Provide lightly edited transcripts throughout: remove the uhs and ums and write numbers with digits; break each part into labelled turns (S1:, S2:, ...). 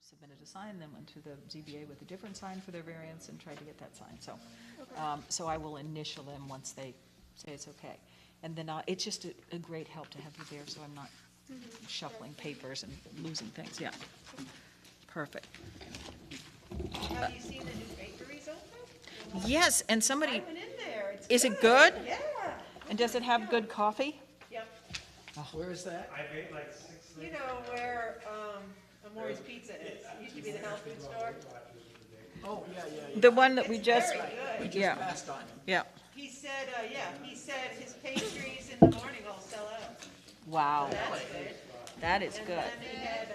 S1: submitted a sign, then went to the ZBA with a different sign for their variance and tried to get that sign. So, so I will initial them once they say it's okay. And then it's just a great help to have you there, so I'm not shuffling papers and losing things. Yeah, perfect.
S2: Have you seen the new bakeries open?
S1: Yes, and somebody,
S2: I went in there. It's
S1: is it good?
S2: Yeah.
S1: And does it have good coffee?
S2: Yep.
S3: Where is that?
S4: I ate like 6 things.
S2: You know where Amori's Pizza is? It used to be the health food store.
S3: Oh, yeah, yeah, yeah.
S1: The one that we
S2: It's
S1: just,
S2: very
S3: We
S2: good.
S3: just
S1: yeah.
S3: passed on him.
S1: yeah,
S2: He said, he said his pastries in the morning all sell out.
S1: wow,
S2: That's good.
S1: that is
S2: And
S1: good.
S2: then he had,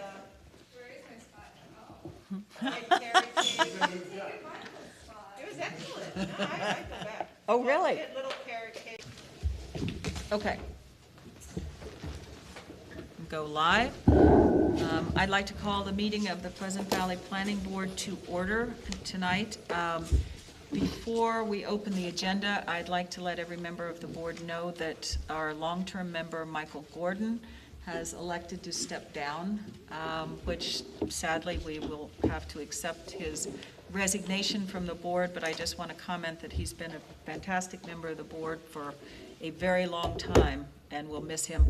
S2: fried carrot cake. It was excellent. No, I go back.
S1: Oh, really?
S2: We had little carrot cake.
S1: Okay. Go live. I'd like to call the meeting of the Pleasant Valley Planning Board to order tonight. Before we open the agenda, I'd like to let every member of the board know that our long-term member, Michael Gordon, has elected to step down, which sadly we will have to accept his resignation from the board, but I just want to comment that he's been a fantastic member of the board for a very long time, and we'll miss him.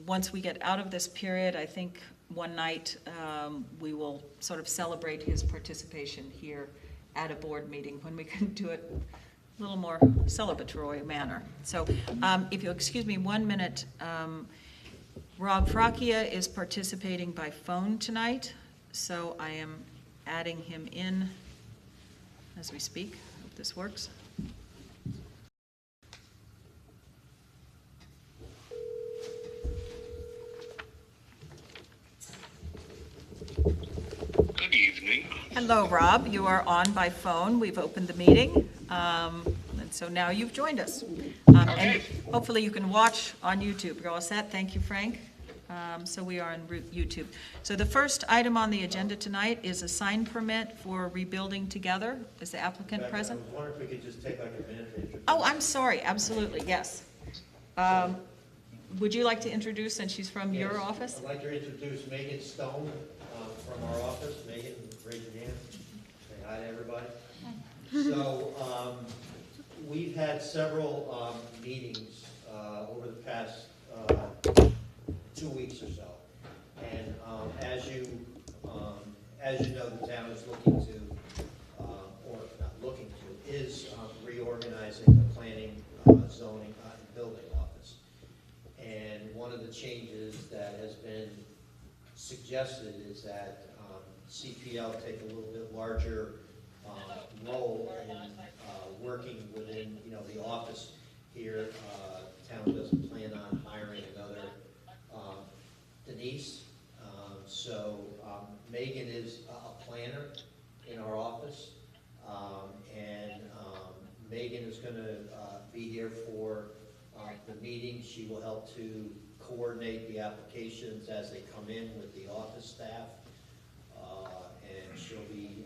S1: Once we get out of this period, I think one night we will sort of celebrate his participation here at a board meeting when we can do it a little more celebratory manner. So if you'll excuse me 1 minute, Rob Fracchia is participating by phone tonight, so I am adding him in as we speak. Hope this works.
S5: Good evening.
S1: Hello, Rob. You are on by phone. We've opened the meeting, and so now you've joined us. And
S5: Okay.
S1: hopefully you can watch on YouTube. You're all set? Thank you, Frank. So we are on YouTube. So the first item on the agenda tonight is a sign permit for Rebuilding Together. Is the applicant
S6: Becca,
S1: present?
S6: I was wondering if we could just take like a minute to introduce.
S1: Oh, I'm sorry. Absolutely, yes. Would you like to introduce, since she's from your
S6: Yes.
S1: office?
S6: I'd like to introduce Megan Stone from our office. Megan, raise your hand. Say hi to everybody. So we've had several meetings over the past 2 weeks or so. And as you know, the town is looking to, or not looking to, is reorganizing the planning, zoning, and building office. And one of the changes that has been suggested is that CPL take a little bit larger role in working within, the office here. Town doesn't plan on hiring another Denise. So Megan is a planner in our office. And Megan is going to be here for the meeting. She will help to coordinate the applications as they come in with the office staff. And she'll be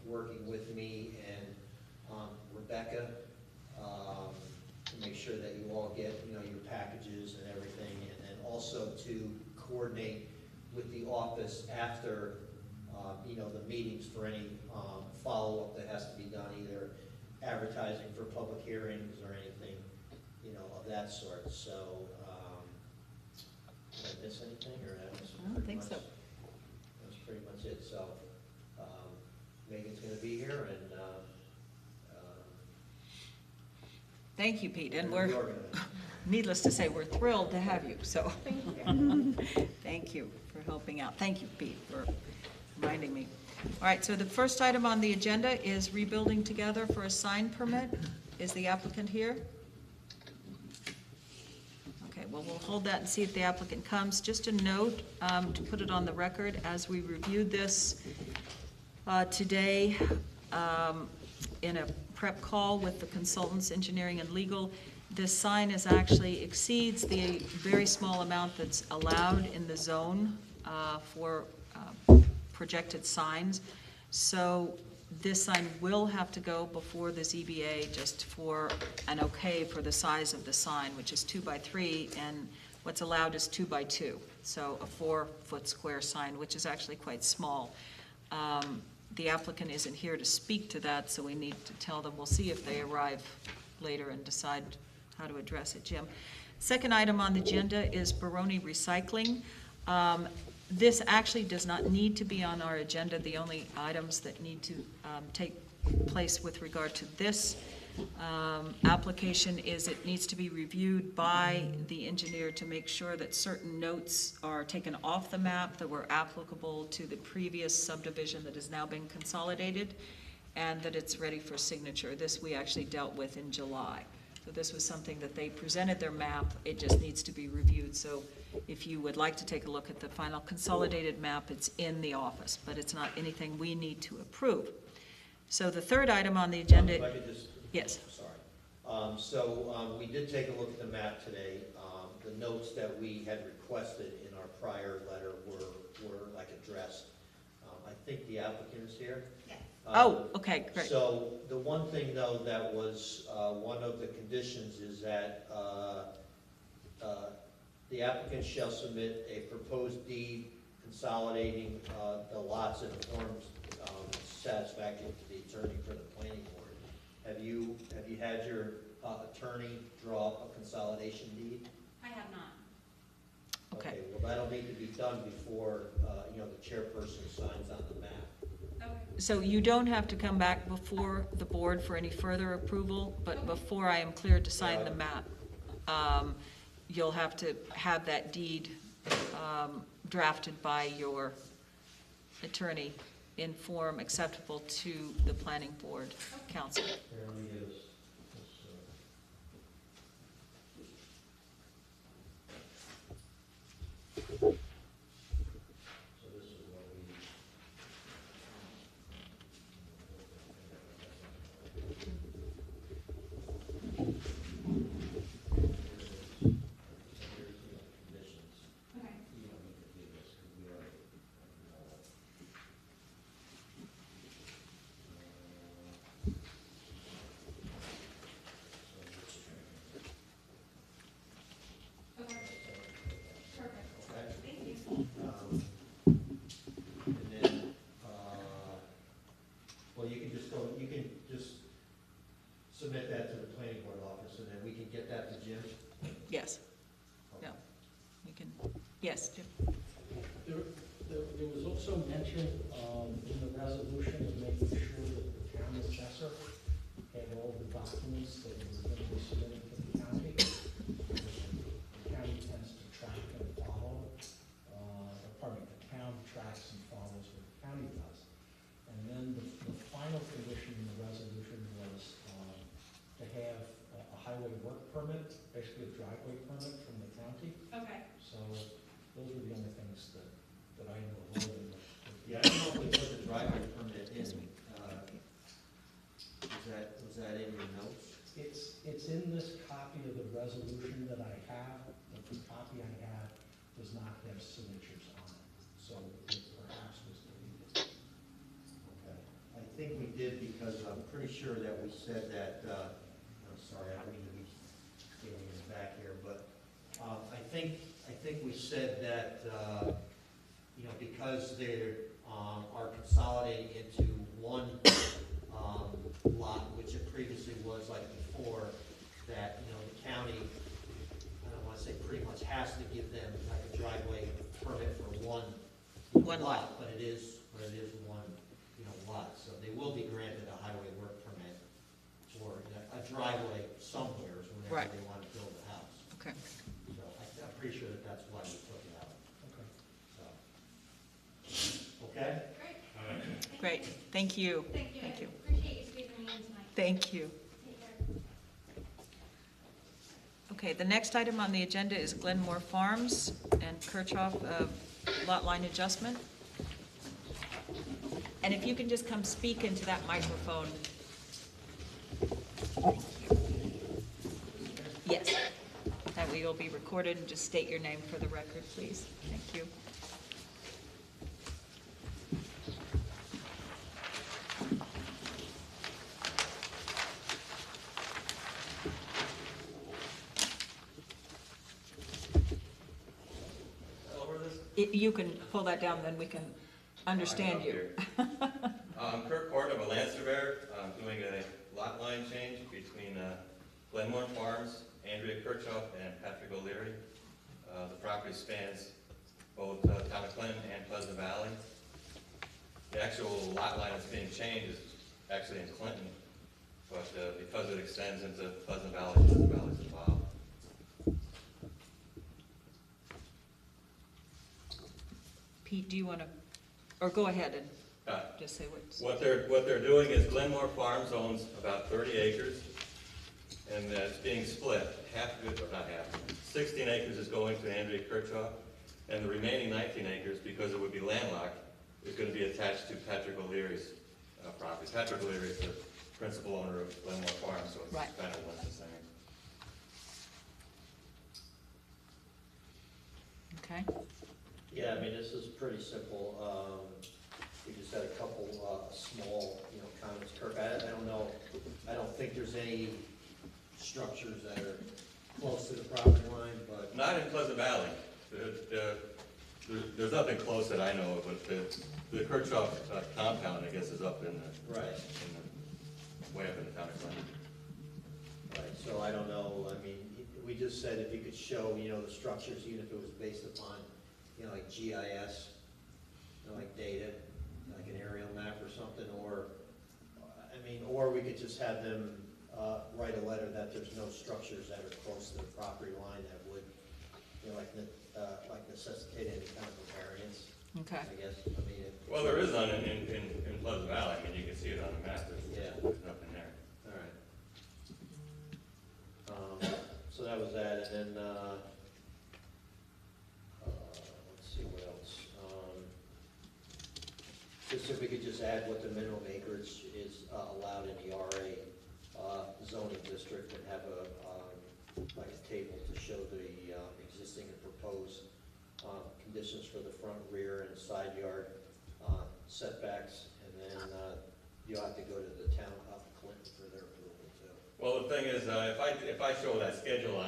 S6: working with me and Rebecca to make sure that you all get, your packages and everything. And then also to coordinate with the office after, the meetings for any follow-up that has to be done, either advertising for public hearings or anything, of that sort. So, did I miss anything, or that was
S1: I don't think so.
S6: That was pretty much it. So, Megan's going to be here, and
S1: Thank you, Pete, and
S6: we're
S1: we're,
S6: reorganizing.
S1: needless to say, we're thrilled to have you, so. Thank you for helping out. Thank you, Pete, for reminding me. All right, so the first item on the agenda is Rebuilding Together for a sign permit. Is the applicant here? Okay, well, we'll hold that and see if the applicant comes. Just a note, to put it on the record, as we reviewed this today, in a prep call with the consultants, engineering and legal, this sign actually exceeds the very small amount that's allowed in the zone for projected signs. So this sign will have to go before the ZBA just for an okay for the size of the sign, which is 2 by 3, and What's allowed is 2 by 2, so a 4-foot square sign, which is actually quite small. The applicant isn't here to speak to that, so we need to tell them. We'll see if they arrive later and decide how to address it. Jim? Second item on the agenda is Baroni Recycling. This actually does not need to be on our agenda. The only items that need to take place with regard to this application is it needs to be reviewed by the engineer to make sure that certain notes are taken off the map that were applicable to the previous subdivision that has now been consolidated, and that it's ready for signature. This we actually dealt with in July. So this was something that they presented their map, it just needs to be reviewed. So if you would like to take a look at the final consolidated map, it's in the office, but it's not anything we need to approve. So the third item on the agenda.
S6: If I could just.
S1: Yes.
S6: Sorry. We did take a look at the map today. The notes that we had requested in our prior letter were like addressed. I think the applicant is here.
S2: Yes.
S1: Oh, okay, great.
S6: So the one thing though that was, one of the conditions is that the applicant shall submit a proposed deed consolidating the lots in a form satisfactory to the attorney for the planning board. Have you had your attorney draw up a consolidation deed?
S2: I have not.
S1: Okay.
S6: Well, that'll need to be done before, the chairperson signs on the map.
S2: Okay.
S1: So you don't have to come back before the board for any further approval, but before I am cleared to sign the map, you'll have to have that deed drafted by your attorney in form acceptable to the planning board council.
S6: There he is. So this is what we.
S2: Okay. Okay. Perfect. Thank you.
S6: And then, well, you can just submit that to the planning board office, and then we can get that to Jim.
S1: Yes, yeah, we can, yes, Jim?
S3: There was also mention in the resolution of making sure that the town assessor had all the documents that were going to be submitted to the county. The county tends to track and follow, the town tracks and follows what the county does. And then the final condition in the resolution was to have a highway work permit, basically a driveway permit from the county.
S2: Okay.
S3: So those were the only things that I know of.
S6: Yeah, I don't know if we put the driveway permit in. Was that in your notes?
S3: It's in this copy of the resolution that I have, but the copy I have does not have signatures on it, so it perhaps was deleted.
S6: Okay. I think we did because I'm pretty sure that we said that, I'm sorry, I don't mean to be getting in the back here, but I think we said that, because they are consolidating into one lot, which it previously was like before, that, the county, I don't want to say pretty much has to give them like a driveway permit for one
S1: One lot.
S6: But it is one, lot. So they will be granted a highway work permit for a driveway somewhere whenever
S1: Right.
S6: they want to build a house.
S1: Okay.
S6: So I'm pretty sure that that's why we took it out.
S3: Okay.
S6: So, okay?
S2: Great.
S6: All right.
S1: Great, thank you.
S2: Thank you.
S1: Thank you.
S2: I appreciate you squeezing me in tonight.
S1: Thank you.
S2: Take care.
S1: Okay, the next item on the agenda is Glenmore Farms and Kirchhoff lot line adjustment. And if you can just come speak into that microphone. Yes, that way you'll be recorded, and just state your name for the record, please. Thank you. You can pull that down, then we can understand you.
S4: Kirk Court of a land surveyor, doing a lot line change between Glenmore Farms, Andrea Kirchhoff, and Patrick O'Leary. The property spans both town of Clinton and Pleasant Valley. The actual lot line that's being changed is actually in Clinton, but because it extends into Pleasant Valley's involved.
S1: Pete, do you want to, or go ahead and
S4: Uh,
S1: just say what's,
S4: What they're doing is Glenmore Farms owns about 30 acres, and it's being split. Half of it, or not half, 16 acres is going to Andrea Kirchhoff, and the remaining 19 acres, because it would be landlocked, is going to be attached to Patrick O'Leary's property. Patrick O'Leary is the principal owner of Glenmore Farms, so it's
S1: Right.
S4: kind of one and the same.
S1: okay?
S6: Yeah, I mean, this is pretty simple. We just had a couple, small, comments. Kirk, I don't know, I don't think there's any structures that are close to the property line, but,
S4: Not in Pleasant Valley. There's nothing close that I know of, but the Kirchhoff compound, I guess, is up in the,
S6: right,
S4: way up in the town of Clinton.
S6: right. So I don't know, I mean, we just said if you could show, the structures, even if it was based upon, like GIS, like data, like an aerial map or something, or, or we could just have them write a letter that there's no structures that are close to the property line that would, like necessitate any kind of a variance,
S1: Okay.
S6: I guess.
S4: Well, there is none in Pleasant Valley. I mean, you can see it on the map.
S6: Yeah.
S4: There's nothing there.
S6: All right. So that was that, and then, let's see what else. Just if we could just add what the minimum acreage is allowed in the RA zoning district, and have like a table to show the existing and proposed conditions for the front, rear, and side yard setbacks, and then you'll have to go to the town of Clinton for their approval too.
S4: Well, the thing is, if I show that schedule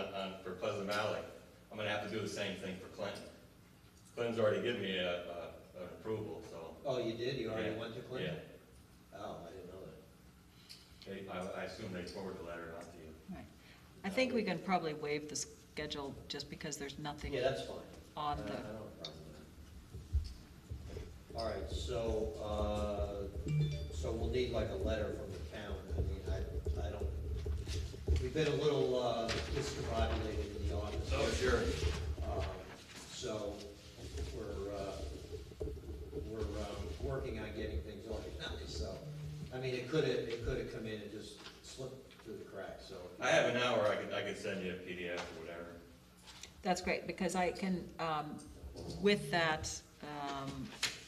S4: for Pleasant Valley, I'm gonna have to do the same thing for Clinton. Clinton's already given me an approval, so.
S6: Oh, you did? You already
S4: Yeah.
S6: went to Clinton?
S4: Yeah.
S6: Oh, I didn't know that.
S4: I assume they forward the letter out to you.
S1: Right. I think we can probably waive the schedule just because there's nothing
S6: Yeah, that's fine.
S1: on
S6: I don't
S1: the,
S6: have a problem with that. All right, so we'll need like a letter from the town. I don't, we've been a little discombobulated in the office.
S4: Oh, sure.
S6: So we're working on getting things organized, so, it could've come in and just slipped through the cracks, so.
S4: I have an hour. I could send you a PDF or whatever.
S1: that's great, because I can, with that,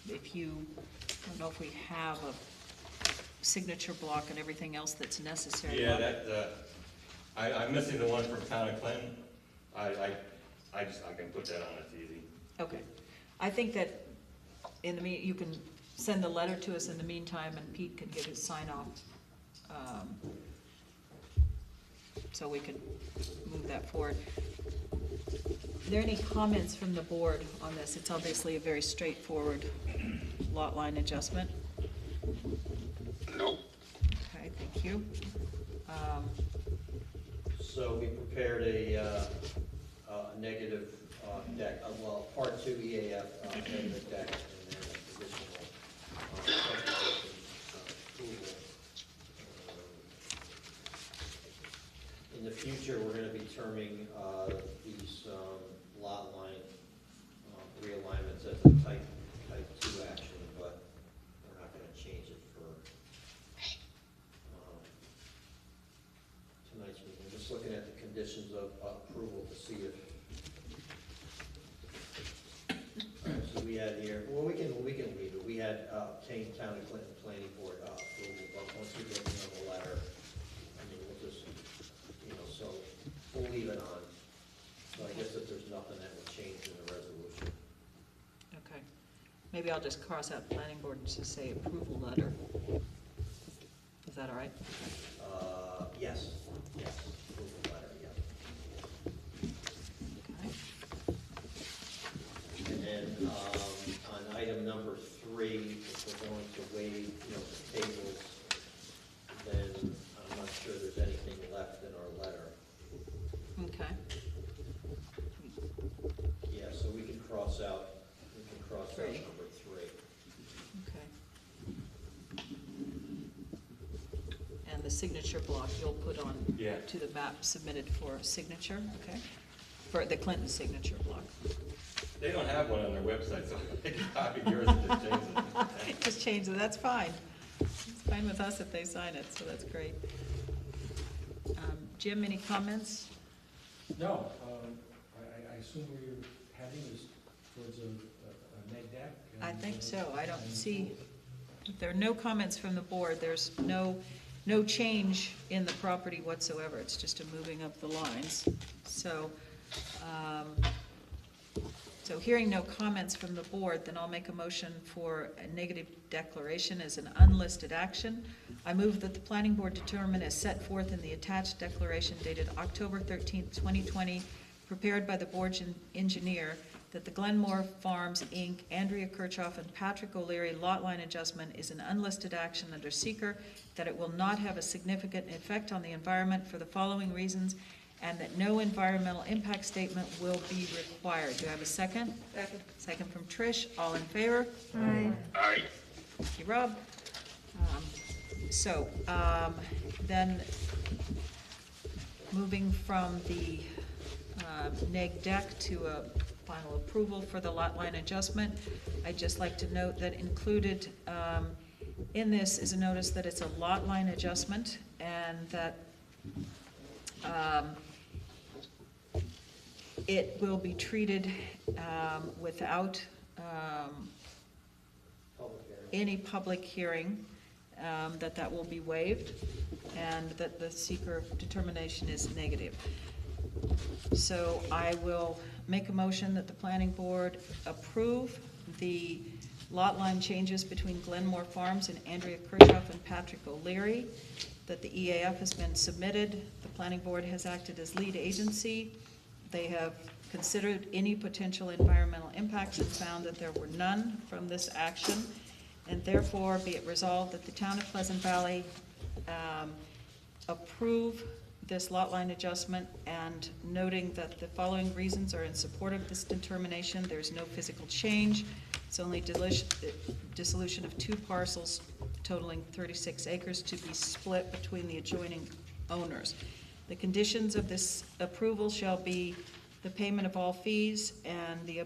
S1: if you, I don't know if we have a signature block and everything else that's necessary.
S4: Yeah, I'm missing the one from town of Clinton. I can put that on. It's easy.
S1: Okay. I think that in the you can send the letter to us in the meantime, and Pete can get his sign off. So we can move that forward. Are there any comments from the board on this? It's obviously a very straightforward lot line adjustment.
S5: No.
S1: Okay, thank you.
S6: So we prepared a negative deck, part 2 EAF negative deck, and then additional approval. In the future, we're going to be terming these lot line realignments as a type 2 action, but we're not going to change it for tonight's meeting. Just looking at the conditions of approval to see if. All right, so we had here, well, we can leave it. We had obtained Town of Clinton Planning Board approval, but once we get the letter, we'll just, so we'll leave it on. So I guess if there's nothing that will change in the resolution.
S1: Okay. Maybe I'll just cross out planning board and just say approval letter. Is that all right?
S6: Yes, approval letter, yeah.
S1: Okay.
S6: And then, waive, the tables, then I'm not sure there's anything left in our letter.
S1: Okay.
S6: Yeah, so we can cross out
S1: Three.
S6: number 3.
S1: Okay. And the signature block you'll put on
S4: Yeah.
S1: to the map submitted for signature, okay? For the Clinton signature block.
S4: They don't have one on their website, so I can copy yours and just change it.
S1: Just change it, that's fine. It's fine with us if they sign it, so that's great. Jim, any comments?
S3: No, I assume where you're heading is towards a neg deck?
S1: I
S3: and,
S1: think so. I don't
S3: and
S1: see, if there are no comments from the board, there's no change in the property whatsoever. It's just a moving of the lines. So, so hearing no comments from the board, then I'll make a motion for a negative declaration as an unlisted action. I move that the planning board determine as set forth in the attached declaration dated October 13th, 2020, prepared by the board's engineer, that the Glenmore Farms, Inc., Andrea Kirchhoff, and Patrick O'Leary lot line adjustment is an unlisted action under seeker, that it will not have a significant effect on the environment for the following reasons, and that no environmental impact statement will be required. Do I have a second?
S2: Second.
S1: Second from Trish. All in favor?
S2: Aye.
S1: Thank you, Rob. Then, moving from the neg deck to a final approval for the lot line adjustment, I'd just like to note that included in this is a notice that it's a lot line adjustment, and that it will be treated without
S6: Public hearing.
S1: any public hearing, that will be waived, and that the seeker determination is negative. So I will make a motion that the planning board approve the lot line changes between Glenmore Farms and Andrea Kirchhoff and Patrick O'Leary, that the EAF has been submitted. The planning board has acted as lead agency. They have considered any potential environmental impacts and found that there were none from this action. And therefore, be it resolved that the town of Pleasant Valley approve this lot line adjustment, and noting that the following reasons are in support of this determination. There's no physical change. It's only dissolution of 2 parcels totaling 36 acres to be split between the adjoining owners. The conditions of this approval shall be the payment of all fees and the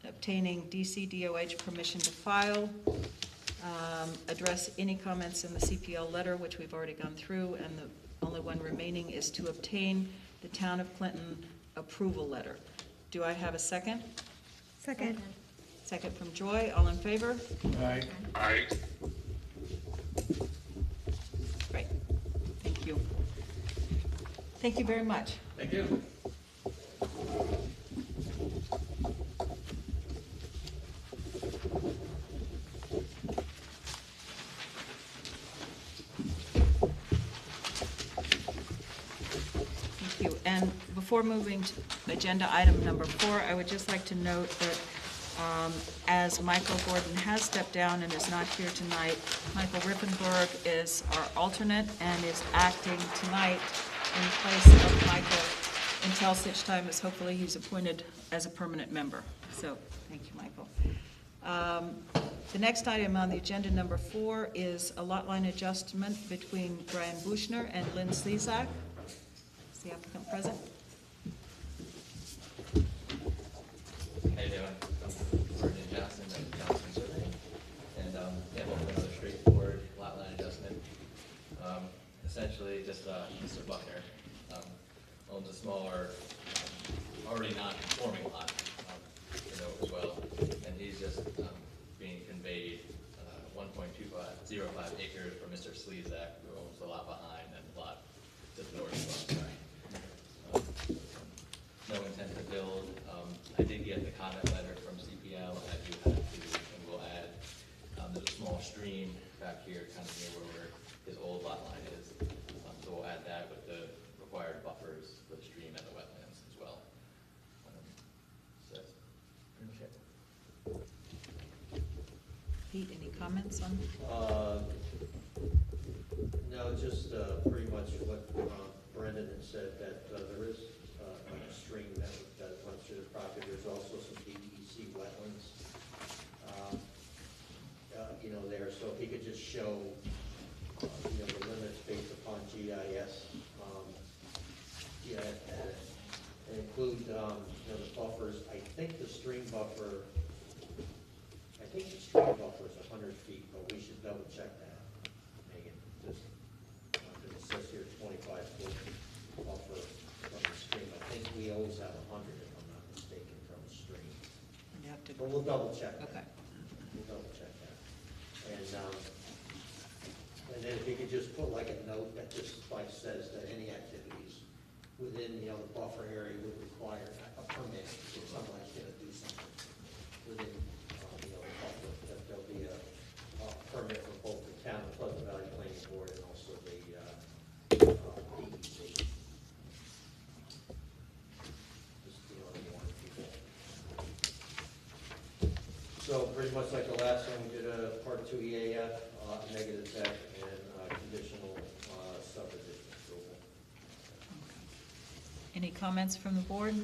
S1: obtaining DC/DOH permission to file, address any comments in the CPL letter, which we've already gone through, and the only one remaining is to obtain the Town of Clinton approval letter. Do I have a second?
S2: Second.
S1: Second from Joy. All in favor?
S3: Aye.
S1: Great. Thank you. Thank you very much.
S4: Thank you.
S1: Thank you. And before moving to agenda item number 4, I would just like to note that as Michael Gordon has stepped down and is not here tonight, Michael Rippenberg is our alternate and is acting tonight in place of Michael until such time as hopefully he's appointed as a permanent member. So, thank you, Michael. The next item on the agenda, number 4, is a lot line adjustment between Brian Buchner and Lynn Slezak. Is the applicant present?
S4: How you doing? I'm Gordon Johnson of Johnson Surveying, and yeah, hopefully another straightforward lot line adjustment. Essentially, just Mr. Buckner owns a smaller, already non-conforming lot, you know, as well, and he's just being conveyed 1.2505 acres from Mr. Slezak, who owns the lot behind and the lot to the north of us. No intent to build. I did get the comment letter from CPL that you have to, and we'll add, there's a small stream back here, kind of near where his old lot line is. So we'll add that with the required buffers for the stream and the wetlands as well. So that's pretty much it.
S1: Pete, any comments on?
S6: No, just pretty much what Brendan had said, that there is a stream that runs through the property. There's also some DEC wetlands, there. So if he could just show, the limits based upon GIS, and include, the buffers. I think the stream buffer is 100 feet, but we should double check that, Megan. Just, it says here 25-foot buffer from the stream. I think we always have 100, if I'm not mistaken, from the stream.
S1: You have to,
S6: But we'll double check that.
S1: okay.
S6: We'll double check that. And then if you could just put like a note that just like says that any activities within, the buffer area would require a permit if somebody's gonna do something within, the buffer, that there'll be a permit for both the town of Pleasant Valley Planning Board and also the, DEC. Just, warn people. So pretty much like the last one, we did a Part 2 EAF, negative deck, and conditional subdivision approval.
S1: Any comments from the board?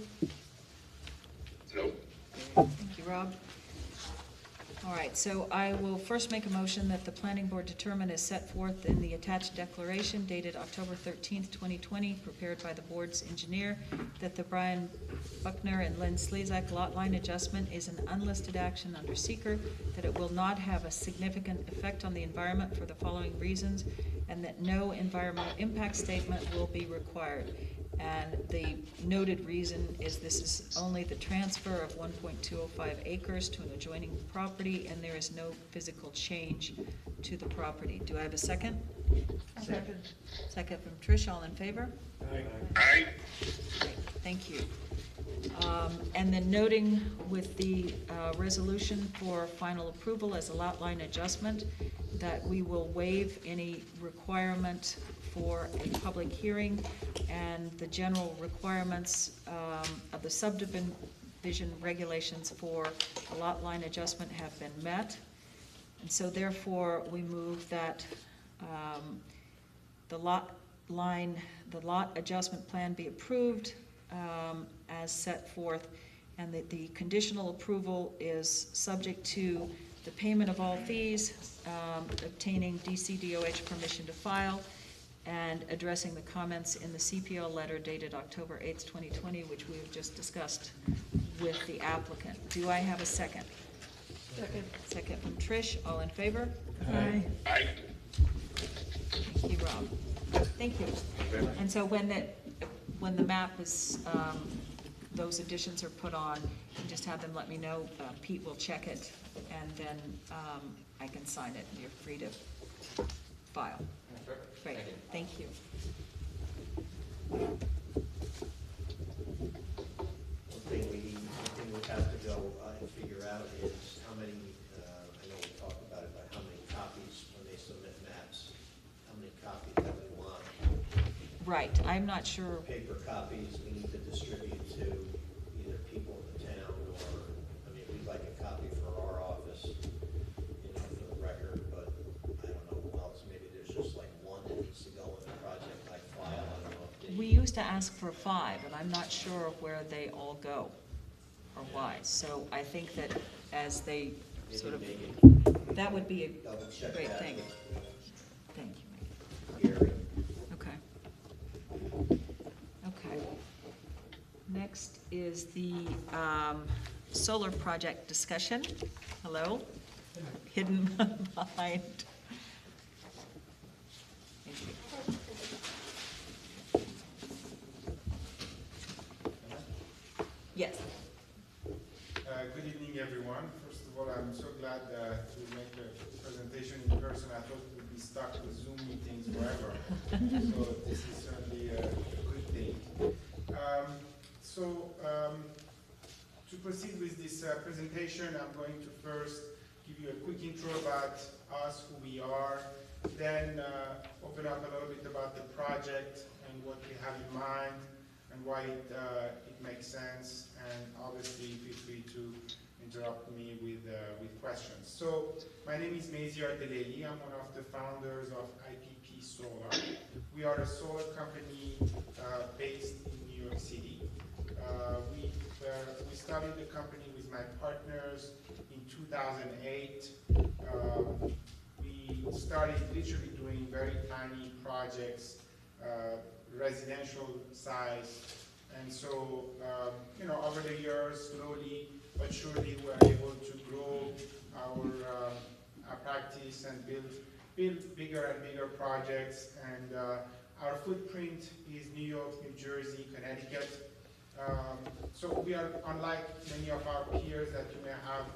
S5: Nope.
S1: Thank you, Rob. All right, so I will first make a motion that the planning board determine as set forth in the attached declaration dated October 13th, 2020, prepared by the board's engineer, that the Brian Buckner and Lynn Slezak lot line adjustment is an unlisted action under seeker, that it will not have a significant effect on the environment for the following reasons, and that no environmental impact statement will be required. And the noted reason is this is only the transfer of 1.205 acres to an adjoining property, and there is no physical change to the property. Do I have a second?
S2: Second.
S1: Second from Trish, all in favor?
S5: Aye.
S1: Great, thank you. And then noting with the resolution for final approval as a lot line adjustment, that we will waive any requirement for a public hearing, and the general requirements of the subdivision regulations for a lot line adjustment have been met. And so therefore, we move that the lot adjustment plan be approved as set forth, and that the conditional approval is subject to the payment of all fees, obtaining DCDOH permission to file, and addressing the comments in the CPO letter dated October 8th, 2020, which we have just discussed with the applicant. Do I have a second?
S2: Second.
S1: Second from Trish, all in favor?
S2: Aye.
S5: Aye.
S1: Thank you, Rob. Thank you. And so when the map is, those additions are put on, you just have them let me know. Pete will check it, and then I can sign it, and you're free to file.
S4: Sure.
S1: Great, thank you.
S6: One thing we have to go and figure out is how many, I know we talked about it, but how many copies, when they submit maps, how many copies that we want.
S1: Right, I'm not sure,
S6: Paper copies we need to distribute to either people in the town or, we'd like a copy for our office, for the record, but I don't know who else. Maybe there's just like one that needs to go in the project like file. I don't know if they.
S1: we used to ask for 5, and I'm not sure where they all go or why. So I think that as they
S6: Maybe
S1: sort of,
S6: Megan
S1: that would be a
S6: double check
S1: great
S6: that
S1: thing.
S6: with
S1: Thank you.
S6: Gary.
S1: Okay. Okay. Next is the solar project discussion. Hello? Hidden behind. Thank you. Yes.
S7: Good evening, everyone. First of all, I'm so glad to make a presentation in person. I thought we'd be stuck with Zoom meetings forever. So this is certainly a good thing. To proceed with this presentation, I'm going to first give you a quick intro about us, who we are, then open up a little bit about the project and what we have in mind and why it makes sense, and obviously feel free to interrupt me with questions. So my name is Maziar Deleli. I'm one of the founders of IPP Solar. We are a solar company based in New York City. We started the company with my partners in 2008. We started literally doing very tiny projects, residential size, and so over the years, slowly but surely, we are able to grow our practice and build bigger and bigger projects. And our footprint is New York, New Jersey, Connecticut. So we are unlike many of our peers that you may have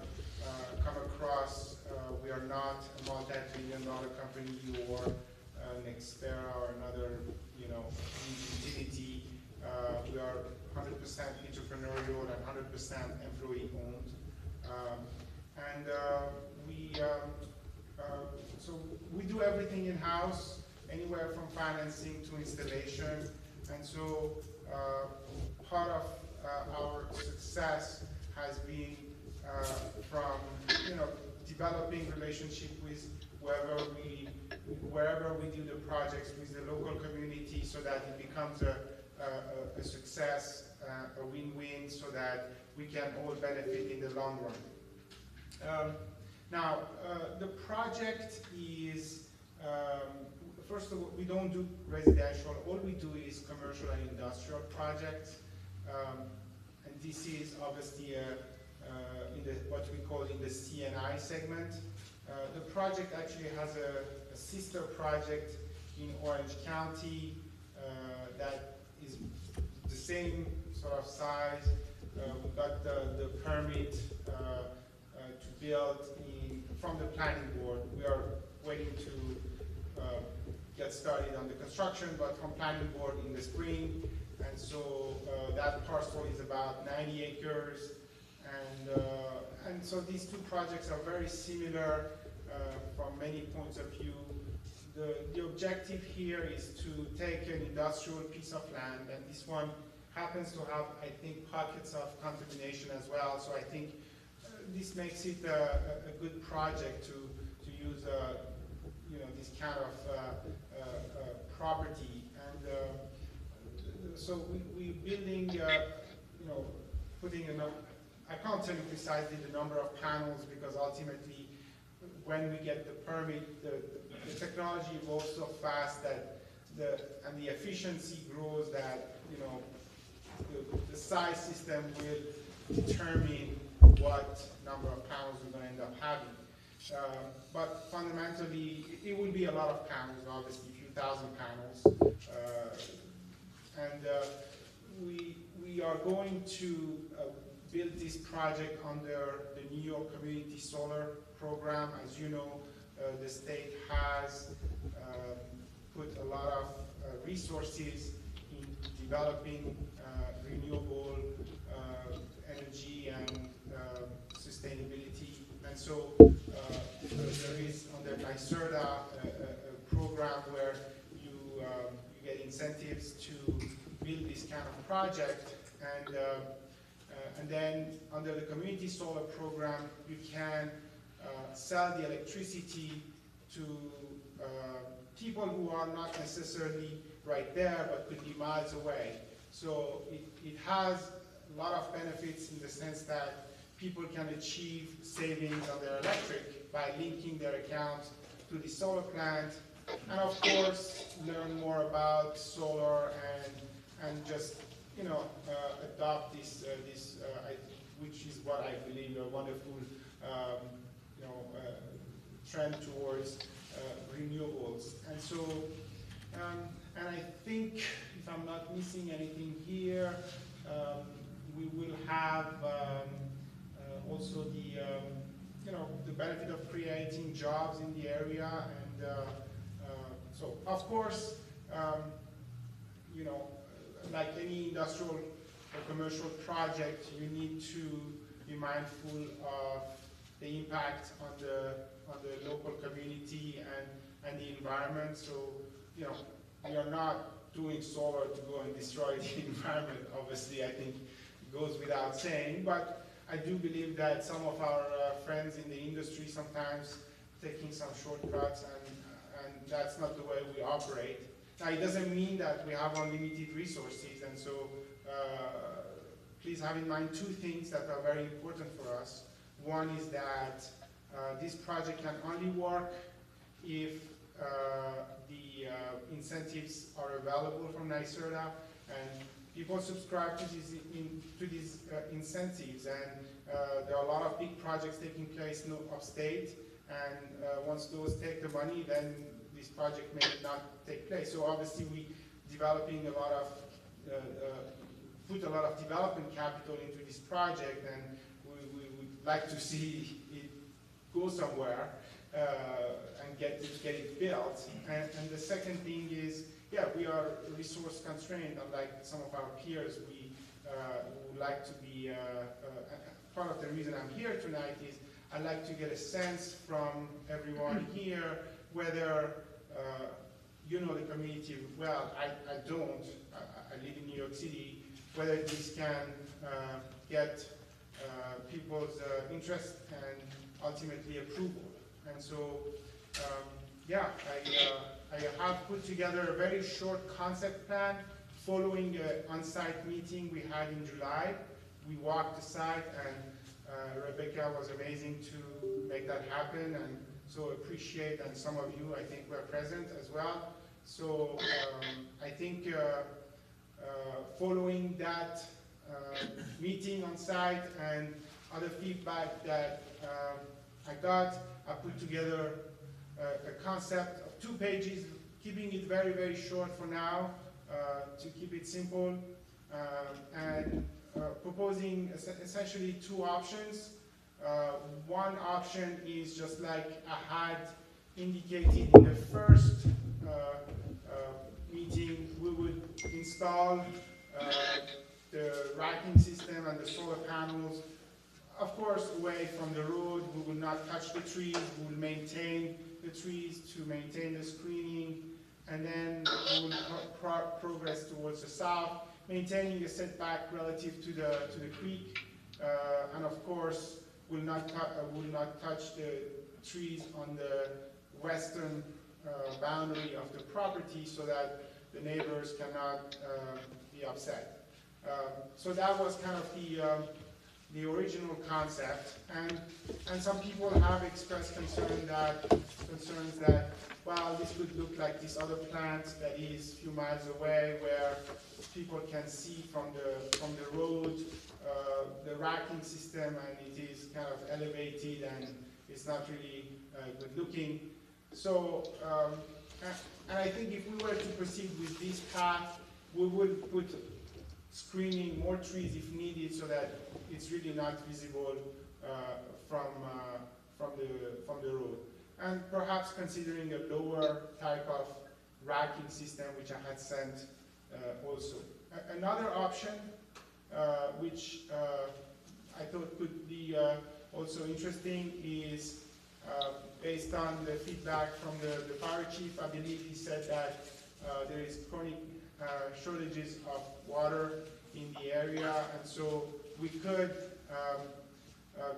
S7: come across. We are not a multi-billion-dollar company or an Xpera or another, utility. We are 100% entrepreneurial and 100% employee-owned. So we do everything in-house, anywhere from financing to installation. And so part of our success has been from developing relationship with wherever we do the projects with the local community, so that it becomes a success, a win-win, so that we can all benefit in the long run. Now, the project is, first of all, we don't do residential. All we do is commercial and industrial projects. And this is obviously what we call in the CNI segment. The project actually has a sister project in Orange County that is the same sort of size. We got the permit to build from the planning board. We are waiting to get started on the construction, but from planning board in the spring. And so that parcel is about 90 acres. And so these two projects are very similar from many points of view. The objective here is to take an industrial piece of land, and this one happens to have, I think, pockets of contamination as well. So I think this makes it a good project to use this kind of property. And so we're building, putting enough. I can't tell you precisely the number of panels, because ultimately, when we get the permit, the technology evolves so fast that the efficiency grows that the size system will determine what number of panels we're going to end up having. But fundamentally, it will be a lot of panels, obviously, a few thousand panels. We are going to build this project under the New York Community Solar Program. As you know, the state has put a lot of resources in developing renewable energy and sustainability. And so there is under NYSERDA a program where you get incentives to build this kind of project. And then under the Community Solar Program, you can sell the electricity to people who are not necessarily right there, but could be miles away. So it has a lot of benefits in the sense that people can achieve savings on their electric by linking their account to the solar plant, and of course learn more about solar and just adopt this which is what I believe a wonderful trend towards renewables. And so and I think, if I'm not missing anything here, we will have also the benefit of creating jobs in the area. And so of course, like any industrial or commercial project, you need to be mindful of the impact on the local community and the environment. So we are not doing solar to go and destroy the environment. Obviously, I think it goes without saying. But I do believe that some of our friends in the industry sometimes taking some shortcuts, and that's not the way we operate. Now, it doesn't mean that we have unlimited resources, and so please have in mind two things that are very important for us. One is that this project can only work if the incentives are available from NYSERDA, and people subscribe to these incentives, and there are a lot of big projects taking place upstate, and once those take the money, then this project may not take place. So obviously we developing a lot of, put a lot of development capital into this project, and we would like to see it go somewhere and get it built. And the second thing is, yeah, we are resource constrained, unlike some of our peers. We would like to be, part of the reason I'm here tonight is I'd like to get a sense from everyone here whether you know the community well. I don't. I live in New York City. Whether this can get people's interest and ultimately approval. And so, yeah, I have put together a very short concept plan following an on-site meeting we had in July. We walked the site, and Rebecca was amazing to make that happen, and so appreciate, and some of you, I think, were present as well. So I think following that meeting on site and other feedback that I got, I put together a concept of 2 pages, keeping it very, very short for now, to keep it simple, and proposing essentially 2 options. One option is just like I had indicated in the first meeting. We would install the racking system and the solar panels, of course, away from the road. We will not touch the trees. We will maintain the trees to maintain the screening, and then we will progress towards the south, maintaining a setback relative to the creek, and of course, will not touch the trees on the western boundary of the property, so that the neighbors cannot be upset. So that was kind of the original concept, and some people have expressed concerns that, well, this could look like this other plant that is a few miles away, where people can see from the road the racking system, and it is kind of elevated and it's not really good looking. So, and I think if we were to proceed with this path, we would put screening, more trees if needed, so that it's really not visible from the road. And perhaps considering a lower type of racking system, which I had sent also. Another option, which I thought could be also interesting, is based on the feedback from the fire chief. I believe he said that there is chronic shortages of water in the area, and so we could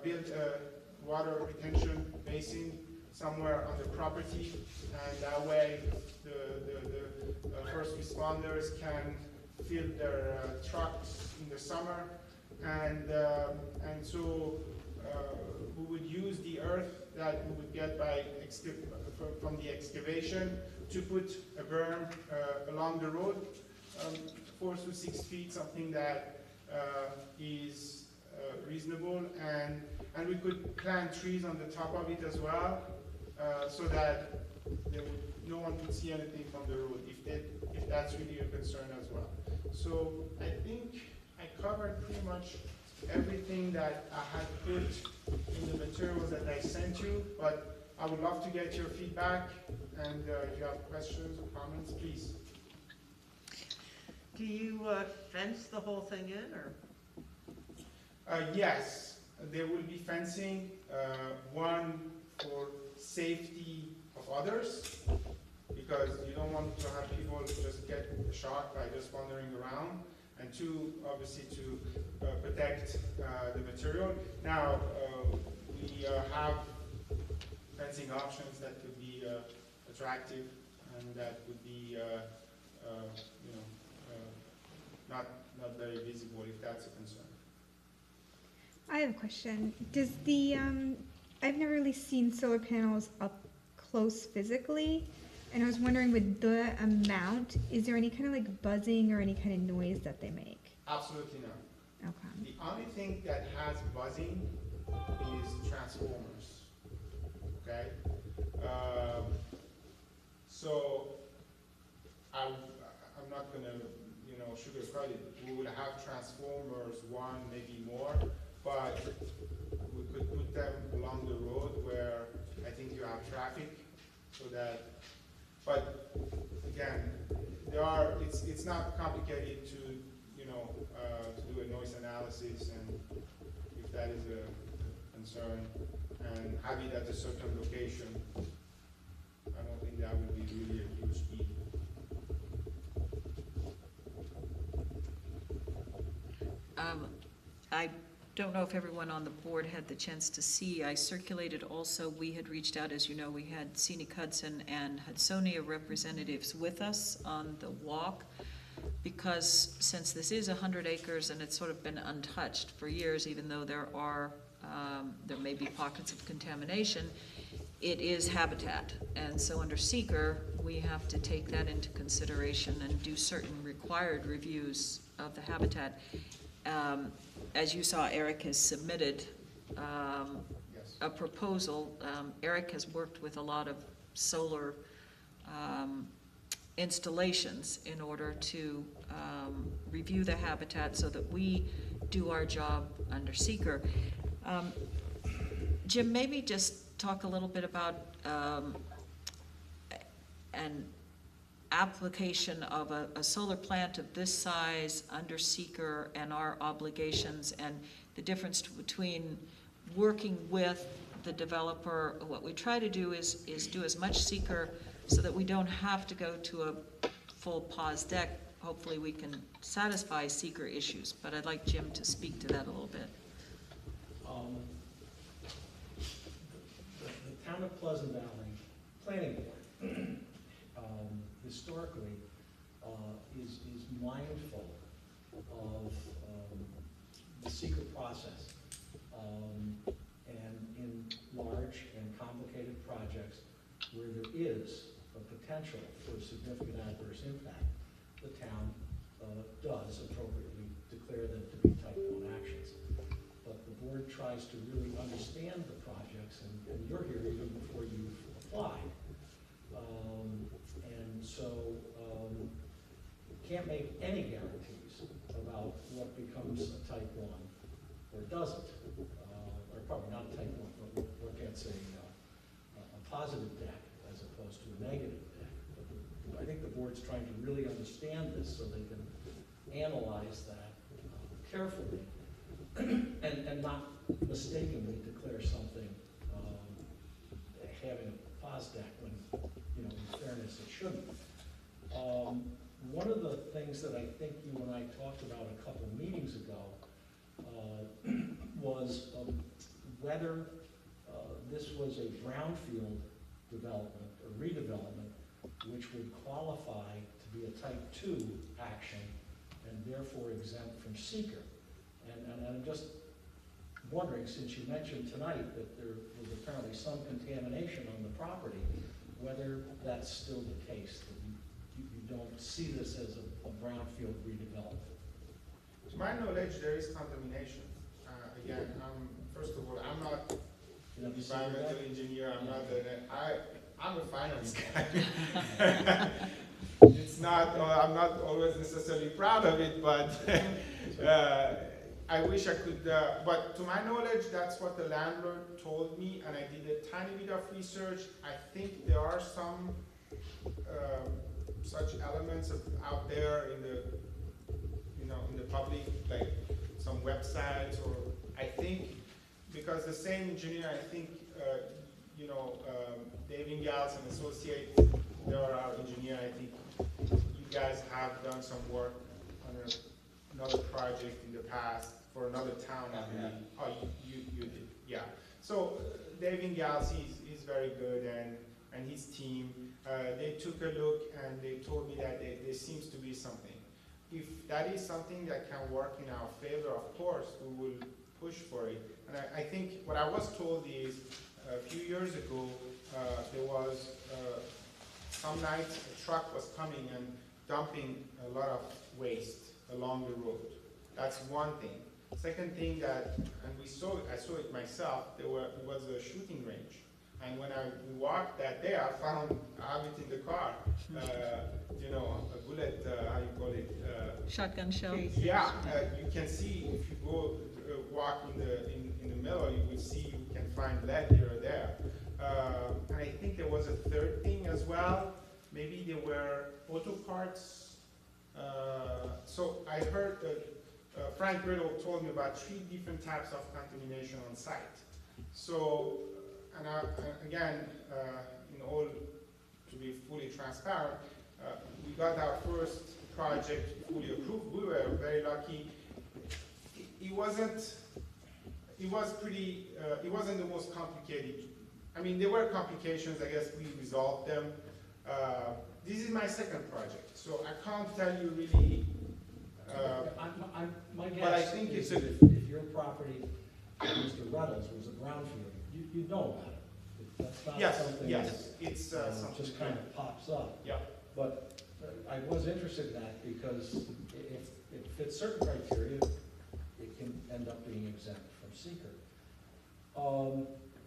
S7: build a water retention basin somewhere on the property, and that way the first responders can fill their trucks in the summer, and so we would use the earth that we would get from the excavation to put a berm along the road, 4 to 6 feet, something that is reasonable, and we could plant trees on the top of it as well, so that no one could see anything from the road, if that's really a concern as well. So I think I covered pretty much everything that I had put in the materials that I sent you, but I would love to get your feedback, and if you have questions or comments, please.
S2: Do you fence the whole thing in, or?
S7: Yes, there will be fencing, one for safety of others, because you don't want to have people just get shocked by just wandering around. and two, obviously to protect the material. Now, we have fencing options that could be attractive and that would be, not very visible if that's a concern.
S5: I have a question. Does the, I've never really seen solar panels up close physically, and I was wondering with the amount, is there any kind of like buzzing or any kind of noise that they make?
S7: Absolutely not.
S5: Okay.
S7: The only thing that has buzzing is transformers, okay? So I'm not gonna, sugarcoat it. We will have transformers, one, maybe more, but we could put them along the road where I think you have traffic, so that, but again, it's not complicated to, to do a noise analysis, and if that is a concern, and have it at a certain location, I don't think that would be really a huge deal.
S1: I don't know if everyone on the board had the chance to see. I circulated also, we had reached out, as you know, we had Scenic Hudson and Hudsonia representatives with us on the walk, because since this is 100 acres and it's sort of been untouched for years, even though there may be pockets of contamination, it is habitat. And so under seeker, we have to take that into consideration and do certain required reviews of the habitat. As you saw, Eric has submitted
S7: Yes.
S1: a proposal. Eric has worked with a lot of solar installations in order to review the habitat so that we do our job under seeker. Jim, maybe just talk a little bit about an application of a solar plant of this size under seeker and our obligations, and the difference between working with the developer. What we try to do is do as much seeker so that we don't have to go to a full pause deck. Hopefully we can satisfy seeker issues, but I'd like Jim to speak to that a little bit.
S3: The Town of Pleasant Valley Planning Board historically is mindful of the secret process, and in large and complicated projects where there is a potential for significant adverse impact, the town does appropriately declare them to be type 1 actions. But the board tries to really understand the projects, and you're here even before you've applied. And so can't make any guarantees about what becomes a type 1 or doesn't, or probably not a type 1, but what gets a positive deck as opposed to a negative deck. But I think the board's trying to really understand this so they can analyze that carefully and not mistakenly declare something having a pos deck when, in fairness, it shouldn't. One of the things that I think you and I talked about a couple meetings ago was whether this was a brownfield development or redevelopment which would qualify to be a type 2 action and therefore exempt from seeker. And I'm just wondering, since you mentioned tonight that there was apparently some contamination on the property, whether that's still the case, that you don't see this as a brownfield redevelopment.
S7: To my knowledge, there is contamination. Again, first of all, I'm not an environmental engineer. I'm a finance guy. It's not. I'm not always necessarily proud of it, but I wish I could. But to my knowledge, that's what the landlord told me, and I did a tiny bit of research. I think there are some such elements out there in the in the public, like some websites, or I think because the same engineer, I think Dave Ingalls and Associates, they are our engineer. I think you guys have done some work on a another project in the past for another town, I believe. Oh, you did, yeah. So Dave Ingalsi is very good, and his team, they took a look and they told me that there seems to be something. If that is something that can work in our favor, of course, we will push for it. And I think what I was told is, a few years ago, there was, some night a truck was coming and dumping a lot of waste along the road. That's one thing. Second thing that, and I saw it myself, it was a shooting range. And when we walked that day, I have it in the car, a bullet, how you call it?
S1: Shotgun shell?
S7: Yeah, you can see if you go walk in the middle, you will see you can find lead here or there. And I think there was a third thing as well. Maybe there were auto parts. So I heard that Frank Riddle told me about 3 different types of contamination on site. So, and again, in all, to be fully transparent, we got our first project fully approved. We were very lucky. It wasn't the most complicated. I mean, there were complications, I guess we resolved them. This is my second project, so I can't tell you really,
S3: My
S7: but I
S3: guess
S7: think
S3: is
S7: it's
S3: that if your property, Mr. Reynolds, was a brownfield, you'd know about it. That's not something that
S7: it's something
S3: just kind of pops up.
S7: Yeah.
S3: But I was interested in that because if it fits certain criteria, it can end up being exempt from seeker.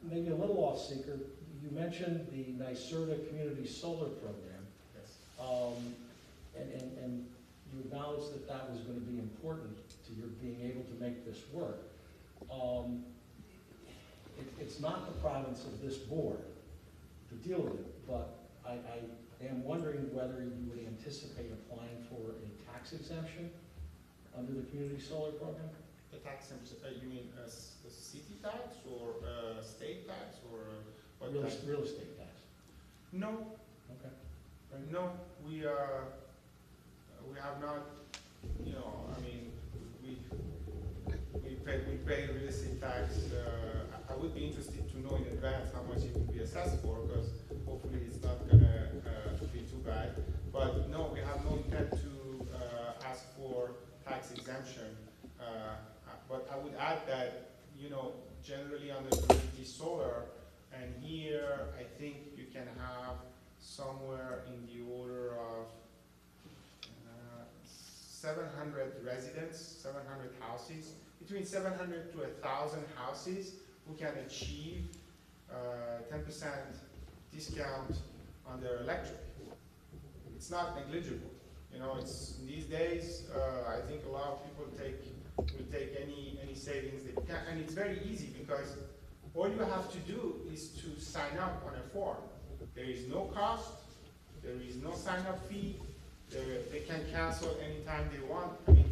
S3: Maybe a little off seeker, you mentioned the NYSERDA Community Solar Program.
S7: Yes.
S3: And you acknowledged that that was going to be important to your being able to make this work. It's not the province of this board to deal with it, but I am wondering whether you would anticipate applying for a tax exemption under the Community Solar Program?
S7: The tax, you mean a city tax or a state tax or what tax?
S3: Real estate tax.
S7: No,
S3: Okay.
S7: no, we have not, I mean, we pay real estate tax. I would be interested to know in advance how much it will be assessed for, because hopefully it's not gonna be too bad. But no, we have no intent to ask for tax exemption. But I would add that, generally under community solar, and here I think you can have somewhere in the order of 700 residents, 700 houses, between 700 to 1,000 houses who can achieve 10% discount on their electric. It's not negligible. It's these days. I think a lot of people will take any savings they can, and it's very easy because all you have to do is to sign up on a form. There is no cost. There is no sign-up fee. They can cancel anytime they want. I mean,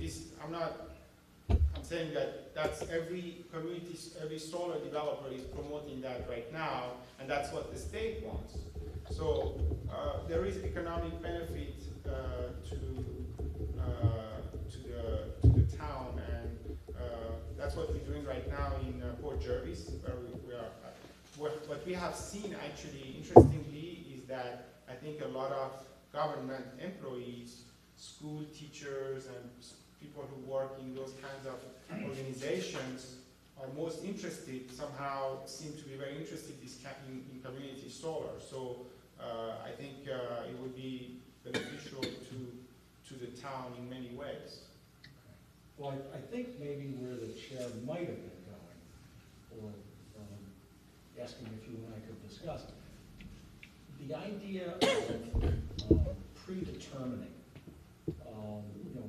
S7: I'm saying that that's every community, every solar developer is promoting that right now, and that's what the state wants. So there is economic benefit to the town, and that's what we're doing right now in Port Jervis, where we are. What we have seen actually, interestingly, is that I think a lot of government employees, school teachers, and people who work in those kinds of organizations are most interested, somehow seem to be very interested in community solar. So I think it would be beneficial to the town in many ways.
S3: Well, I think maybe where the chair might have been going, or asking if you and I could discuss, the idea of predetermining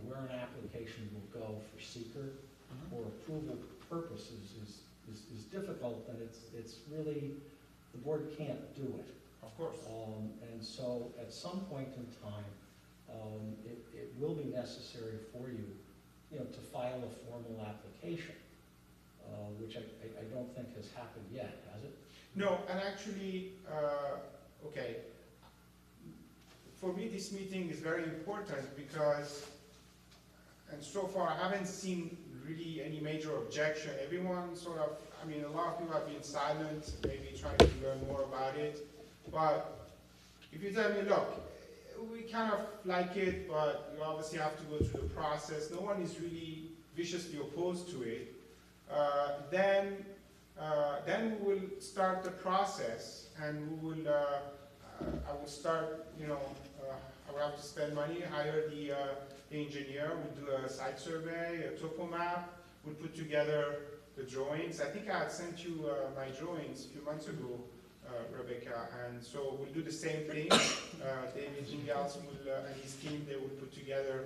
S3: where an application will go for seeker or approval purposes is difficult, and it's really, the board can't do it.
S7: Of course.
S3: And so at some point in time, it will be necessary for you, to file a formal application, which I don't think has happened yet, has it?
S7: No, and actually, okay, for me this meeting is very important because and so far, I haven't seen really any major objection. Everyone sort of, I mean, a lot of people have been silent, maybe trying to learn more about it. But if you tell me, look, we kind of like it, but you obviously have to go through the process, no one is really viciously opposed to it, then we will start the process, and we will, I will start, I will have to spend money, hire the engineer, we'll do a site survey, a topo map, we'll put together the drawings. I think I had sent you my drawings a few months ago, Rebecca, and so we'll do the same thing. David Ingels will, and his team, they will put together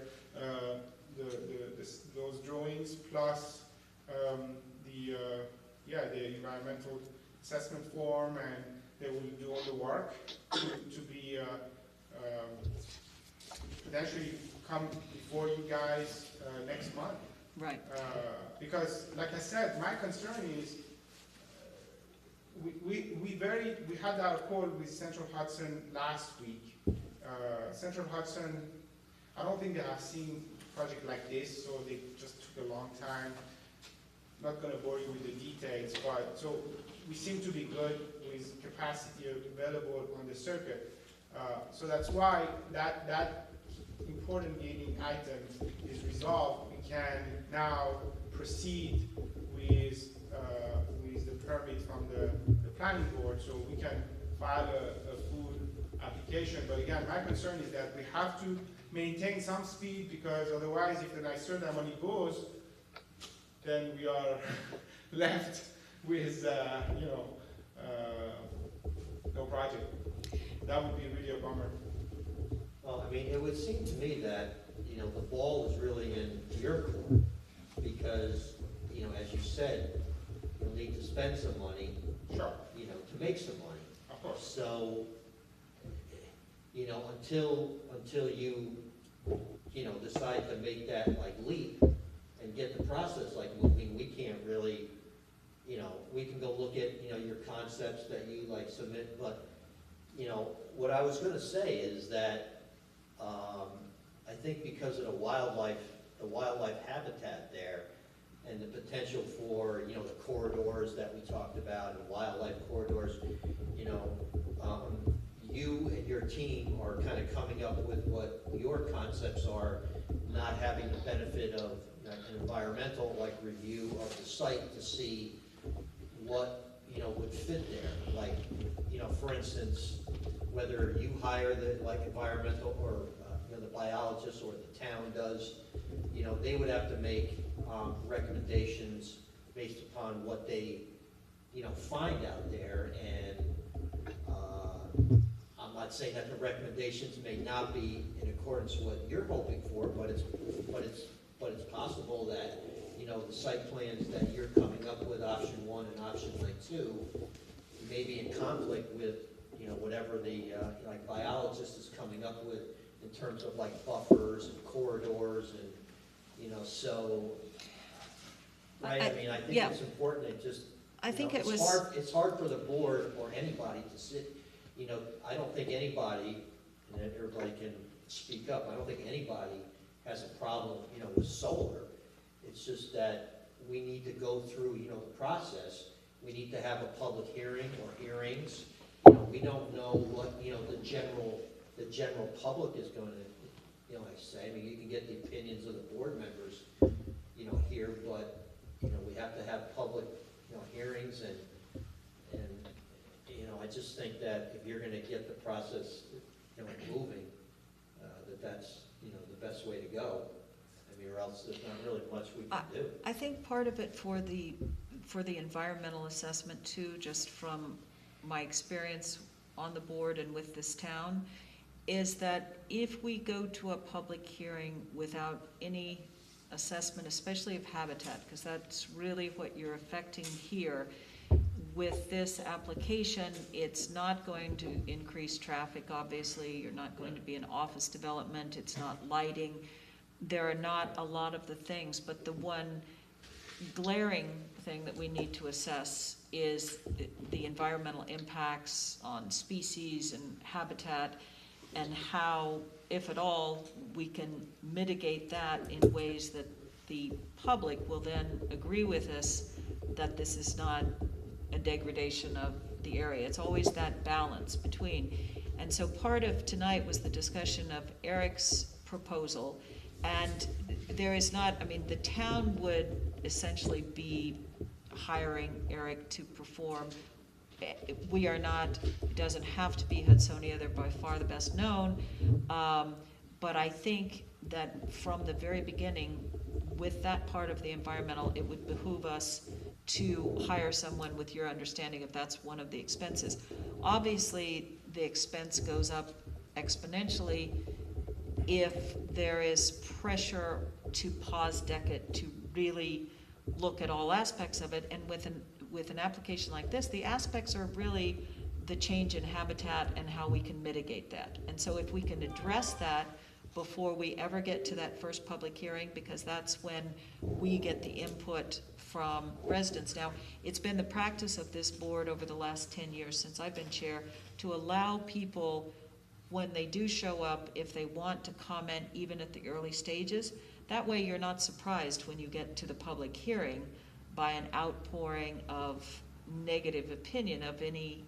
S7: those drawings, plus the environmental assessment form, and they will do all the work to be potentially come before you guys next month.
S1: Right.
S7: Because, like I said, my concern is we had our call with Central Hudson last week. Central Hudson, I don't think they have seen a project like this, so they just took a long time. Not going to bore you with the details, but so we seem to be good with capacity available on the circuit. So that's why that important gating item is resolved. We can now proceed with the permit from the planning board, so we can file a full application. But again, my concern is that we have to maintain some speed, because otherwise, if the NYSERDA money goes, then we are left with no project. That would be really a bummer.
S6: Well, I mean, it would seem to me that, the ball is really in your court, because, as you said, you'll need to spend some money,
S7: Sure,
S6: to make some money.
S7: of course.
S6: So, until you, decide to make that leap and get the process moving, we can't really, we can go look at, your concepts that you submit, but, what I was gonna say is that, I think because of the wildlife habitat there, and the potential for, the corridors that we talked about, and wildlife corridors, you and your team are kind of coming up with what your concepts are, not having the benefit of an environmental review of the site to see what, would fit there. For instance, whether you hire the environmental or the biologist, or the town does, they would have to make recommendations based upon what they, find out there. And I'm not saying that the recommendations may not be in accordance with what you're hoping for, but it's possible that, the site plans that you're coming up with, option 1 and option 2, may be in conflict with, whatever the biologist is coming up with in terms of buffers and corridors, and so, right? I mean, I think
S1: yeah.
S6: it's important to just.
S1: I think
S6: it's hard. It's hard for the board or anybody to sit. I don't think anybody, and everybody can speak up. I don't think anybody has a problem, with solar. It's just that we need to go through, the process. We need to have a public hearing or hearings. We don't know what, the general public is going to, say. I mean, you can get the opinions of the board members, here, but, we have to have public, hearings, and I just think that if you're going to get the process, moving, that's, the best way to go. I mean, or else there's not really much we can do.
S1: I think part of it for the environmental assessment too, just from my experience on the board and with this town, is that if we go to a public hearing without any assessment, especially of habitat, because that's really what you're affecting here, with this application, it's not going to increase traffic, obviously. You're not going to be an office development. It's not lighting. There are not a lot of the things, but the one glaring thing that we need to assess is the environmental impacts on species and habitat, and how if at all, we can mitigate that in ways that the public will then agree with us that this is not a degradation of the area. It's always that balance between. And so part of tonight was the discussion of Eric's proposal. And there is not, I mean, the town would essentially be hiring Eric to perform. We are not, it doesn't have to be Hudsonia, they're by far the best known. But I think that from the very beginning, with that part of the environmental, it would behoove us to hire someone with your understanding if that's one of the expenses. Obviously, the expense goes up exponentially if there is pressure to pause DECIT to really look at all aspects of it. And with an application like this, the aspects are really the change in habitat and how we can mitigate that. And so if we can address that before we ever get to that first public hearing, because that's when we get the input from residents. Now, it's been the practice of this board over the last 10 years since I've been chair to allow people, when they do show up, if they want to comment even at the early stages. That way you're not surprised when you get to the public hearing by an outpouring of negative opinion of any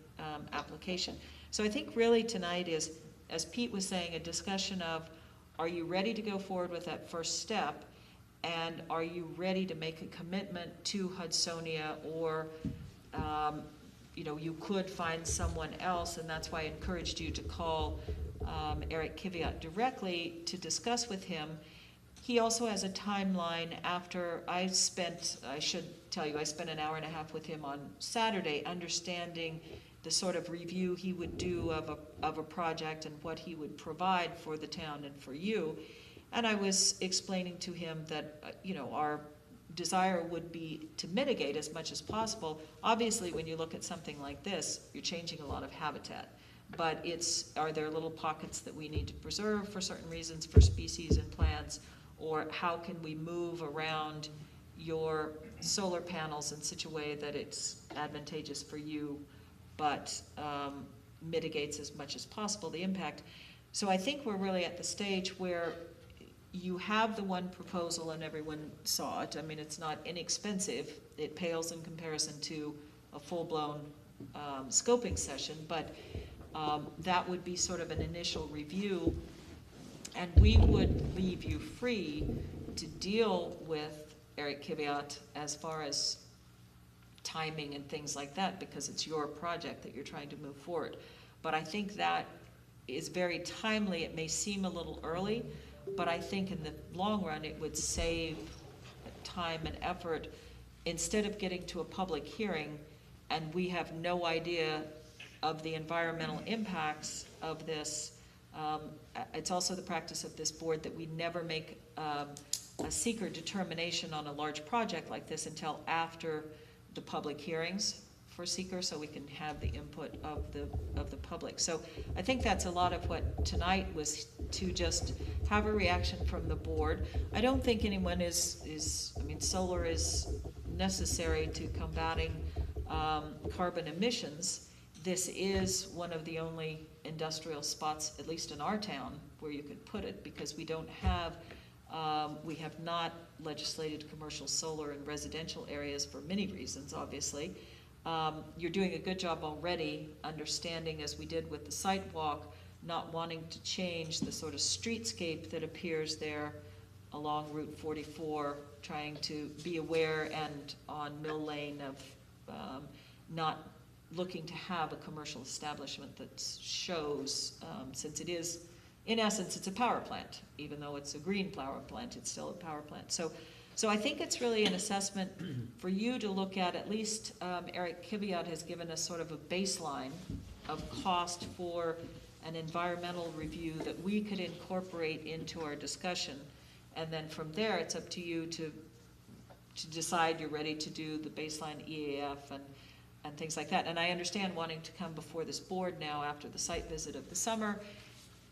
S1: application. So I think really tonight is, as Pete was saying, a discussion of, are you ready to go forward with that first step? And are you ready to make a commitment to Hudsonia, or you could find someone else, and that's why I encouraged you to call Eric Kiviat directly to discuss with him. He also has a timeline after I should tell you, I spent an hour and a half with him on Saturday understanding the sort of review he would do of a project and what he would provide for the town and for you. And I was explaining to him that, our desire would be to mitigate as much as possible. Obviously, when you look at something like this, you're changing a lot of habitat. But are there little pockets that we need to preserve for certain reasons, for species and plants? Or how can we move around your solar panels in such a way that it's advantageous for you, but mitigates as much as possible the impact? So I think we're really at the stage where you have the one proposal and everyone saw it. I mean, it's not inexpensive. It pales in comparison to a full-blown scoping session, but that would be sort of an initial review, and we would leave you free to deal with Eric Kiviat as far as timing and things like that, because it's your project that you're trying to move forward. But I think that is very timely. It may seem a little early, but I think in the long run it would save time and effort instead of getting to a public hearing and we have no idea of the environmental impacts of this. It's also the practice of this board that we never make a seeker determination on a large project like this until after the public hearings for seeker, so we can have the input of the public. So I think that's a lot of what tonight was, to just have a reaction from the board. I don't think anyone I mean, solar is necessary to combating carbon emissions. This is one of the only industrial spots, at least in our town, where you could put it, because we don't have, we have not legislated commercial solar in residential areas for many reasons, obviously. You're doing a good job already, understanding, as we did with the site walk, not wanting to change the sort of streetscape that appears there along Route 44, trying to be aware, and on Mill Lane of not looking to have a commercial establishment that shows, since it is, in essence, it's a power plant. Even though it's a green power plant, it's still a power plant. So I think it's really an assessment for you to look at least Eric Kiviat has given us sort of a baseline of cost for an environmental review that we could incorporate into our discussion. And then from there, it's up to you to decide you're ready to do the baseline EAF and things like that. And I understand wanting to come before this board now after the site visit of the summer,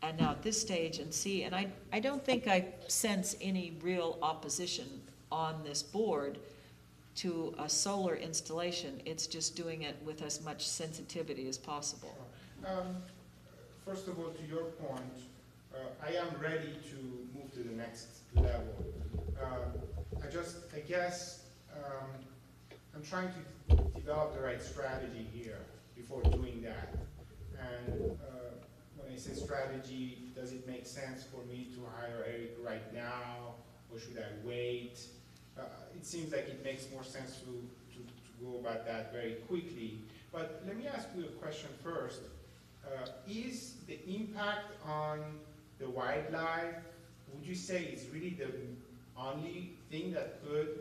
S1: and now at this stage and see, and I don't think I sense any real opposition on this board to a solar installation. It's just doing it with as much sensitivity as possible.
S7: First of all, to your point, I am ready to move to the next level. I guess, I'm trying to develop the right strategy here before doing that. And when I say strategy, does it make sense for me to hire Eric right now, or should I wait? It seems like it makes more sense to go about that very quickly. But let me ask you a question first. Is the impact on the wildlife, would you say is really the only thing that could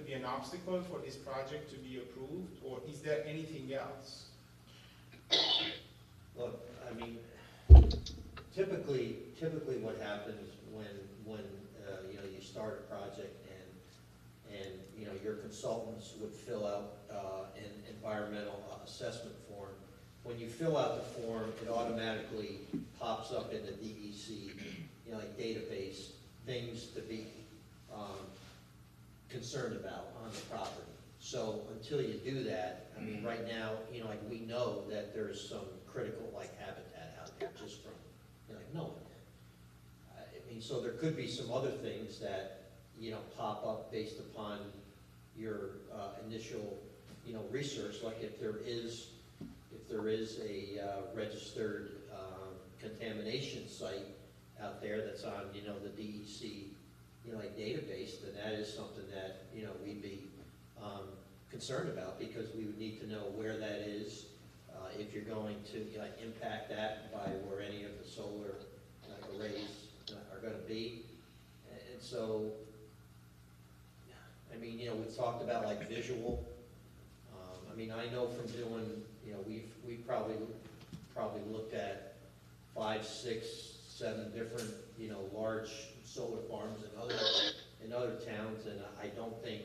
S7: be an obstacle for this project to be approved, or is there anything else?
S6: Look, I mean, typically what happens when you start a project and your consultants would fill out an environmental assessment form. When you fill out the form, it automatically pops up in the DEC, database, things to be concerned about on the property. So until you do that, I mean, right now, we know that there's some critical habitat out there just from knowing that. I mean, so there could be some other things that pop up based upon your initial research, like if there is a registered contamination site out there that's on the DEC database, then that is something that we'd be concerned about, because we would need to know where that is, if you're going to impact that by where any of the solar arrays are going to be. And so, I mean, we talked about visual. I mean, I know from doing, we've probably looked at 5, 6, 7 different, large solar farms in other towns, and I don't think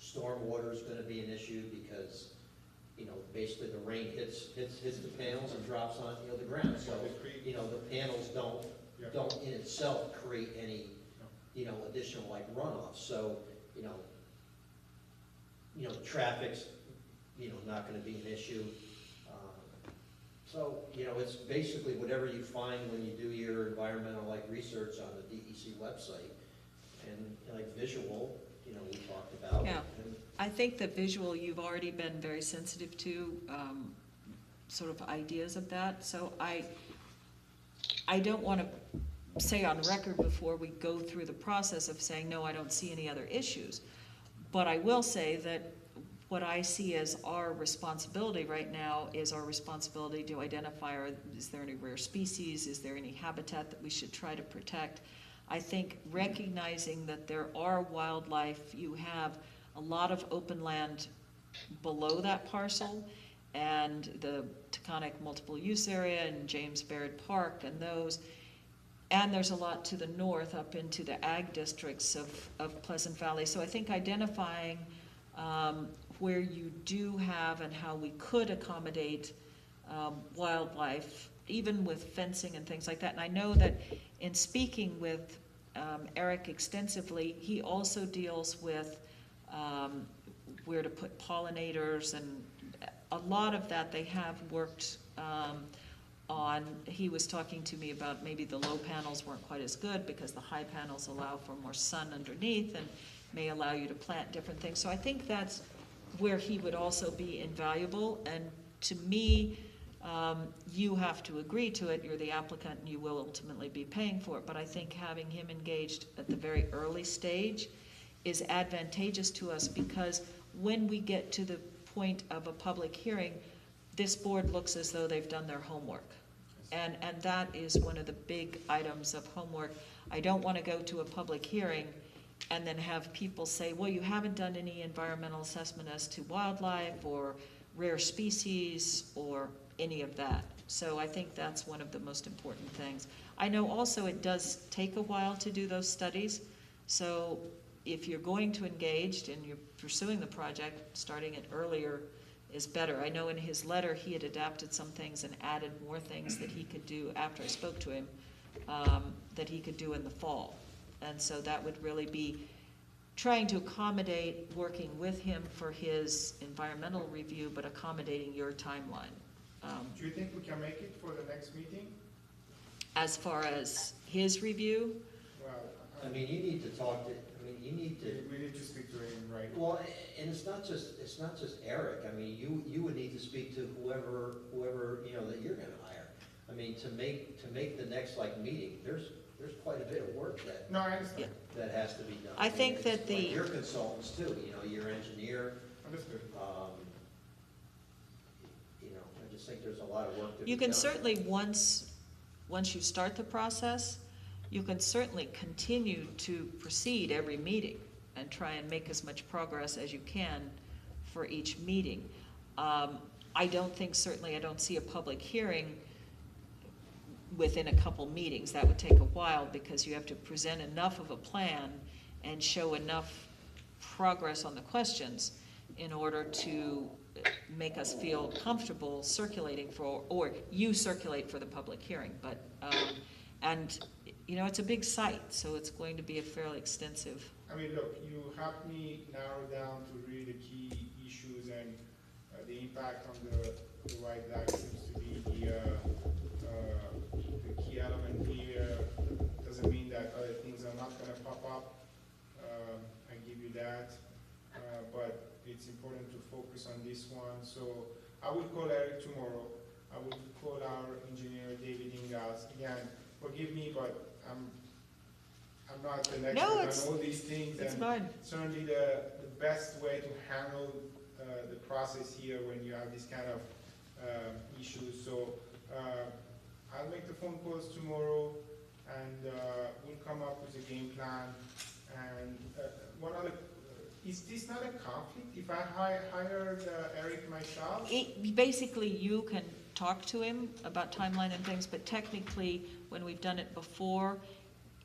S6: stormwater is going to be an issue, because basically the rain hits the panels and drops on the ground. So the panels don't in itself create any additional runoff. So traffic's not going to be an issue. So it's basically whatever you find when you do your environmental research on the DEC website, and visual, we talked about.
S1: Yeah. I think the visual, you've already been very sensitive to, sort of ideas of that. So I don't want to say on record before we go through the process of saying, no, I don't see any other issues. But I will say that what I see as our responsibility right now is our responsibility to identify, is there any rare species, is there any habitat that we should try to protect. I think recognizing that there are wildlife, you have a lot of open land below that parcel, and the Taconic multiple use area and James Baird Park and those, and there's a lot to the north up into the ag districts of Pleasant Valley. So I think identifying where you do have and how we could accommodate wildlife, even with fencing and things like that. And I know that in speaking with Eric extensively, he also deals with where to put pollinators, and a lot of that they have worked on. He was talking to me about maybe the low panels weren't quite as good because the high panels allow for more sun underneath and may allow you to plant different things. So I think that's where he would also be invaluable. And to me, you have to agree to it. You're the applicant and you will ultimately be paying for it. But I think having him engaged at the very early stage is advantageous to us, because when we get to the point of a public hearing, this board looks as though they've done their homework. And that is one of the big items of homework. I don't want to go to a public hearing and then have people say, well, you haven't done any environmental assessment as to wildlife or rare species or any of that. So I think that's one of the most important things. I know also it does take a while to do those studies. So if you're going to engage and you're pursuing the project, starting it earlier is better. I know in his letter he had adapted some things and added more things that he could do after I spoke to him, that he could do in the fall. And so that would really be trying to accommodate working with him for his environmental review, but accommodating your timeline
S7: Do you think we can make it for the next meeting?
S1: As far as his review,
S7: Well,
S6: I mean, you need to talk to, I mean, you need to,
S7: we need to speak to him, right?
S6: well, and it's not just Eric. I mean, you would need to speak to whoever, you know, that you're gonna hire. I mean, to make the next, like, meeting, there's quite a bit of work
S7: No, I understand.
S6: that has to be done.
S1: I think
S6: mean,
S1: that
S6: it's like
S1: the-
S6: your consultants too, you know, your engineer,
S7: Understood.
S6: you know, I just think there's a lot of work to be done.
S1: you can certainly, once you start the process, you can certainly continue to proceed every meeting and try and make as much progress as you can for each meeting. I don't see a public hearing within a couple meetings. That would take a while because you have to present enough of a plan and show enough progress on the questions in order to make us feel comfortable circulating for, or you circulate for the public hearing. But, and, you know, it's a big site, so it's going to be a fairly extensive.
S7: I mean, look, you helped me narrow down to really the key issues, and the impact on the white lag seems to be the key element here. Doesn't mean that other things are not gonna pop up. I give you that, but it's important to focus on this one. So I will call Eric tomorrow. I will call our engineer, David Ingalls. Again, forgive me, but I'm not an
S1: No,
S7: expert on all these things.
S1: It's
S7: and
S1: fine.
S7: certainly the best way to handle the process here when you have these kind of issues. So I'll make the phone calls tomorrow, and we'll come up with a game plan. And one other, is this not a conflict if I hired Eric myself?
S1: Basically, you can talk to him about timeline and things, but technically, when we've done it before,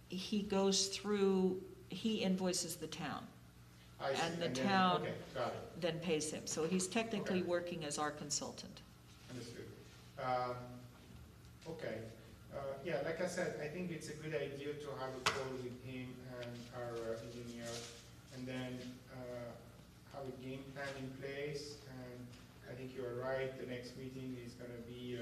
S1: he goes through, he invoices the town,
S7: I see.
S1: and the
S7: then-
S1: town
S7: Okay, got it.
S1: then pays him. So he's technically
S7: Okay.
S1: working as our consultant.
S7: Understood. Okay. Yeah, like I said, I think it's a good idea to have a call with him and our engineer, and then have a game plan in place. And I think you're right, the next meeting is gonna be,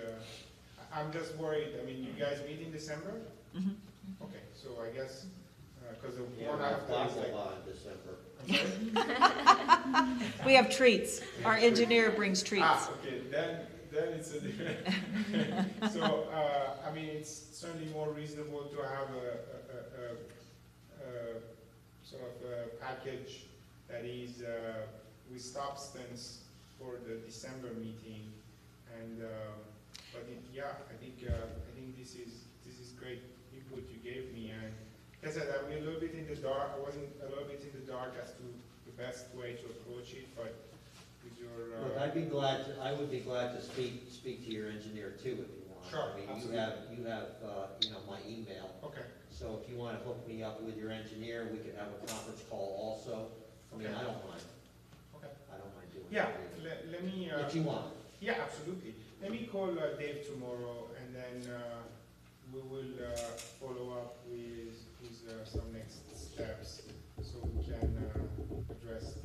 S7: I'm just worried, I mean, you guys meet in December?
S1: Mhm.
S7: Okay, so I guess, because the
S6: Yeah,
S7: one
S6: we'll
S7: after is like,
S6: baklava in December.
S7: I'm sorry?
S1: We have treats. Our engineer brings treats.
S7: Okay, then it's a different. So, I mean, it's certainly more reasonable to have a sort of a package that is with substance for the December meeting. And, but yeah, I think this is great input you gave me. And like I said, I'm a little bit in the dark. I wasn't a little bit in the dark as to the best way to approach it, but with your.
S6: Look, I would be glad to speak to your engineer too, if you want.
S7: Sure,
S6: I mean,
S7: absolutely.
S6: you have, you know, my email,
S7: Okay.
S6: so if you wanna hook me up with your engineer, we could have a conference call also. I mean,
S7: Okay.
S6: I don't mind,
S7: Okay.
S6: I don't mind doing
S7: Yeah,
S6: it.
S7: let me.
S6: If you want.
S7: Yeah, absolutely. Let me call Dave tomorrow, and then we will follow up with some next steps, so we can address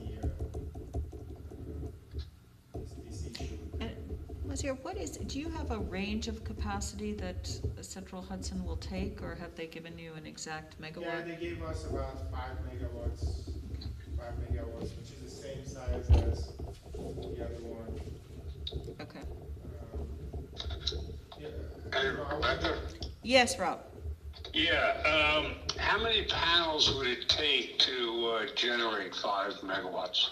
S7: this issue.
S1: And Monsieur, do you have a range of capacity that Central Hudson will take, or have they given you an exact
S7: Yeah,
S1: megawatt?
S7: they gave us about 5 megawatts, which is the same size as the other one.
S1: Okay.
S7: Yeah,
S8: Hey,
S7: no, I
S8: Rebecca?
S1: Yes, Rob?
S8: Yeah, how many panels would it take to generate 5 megawatts?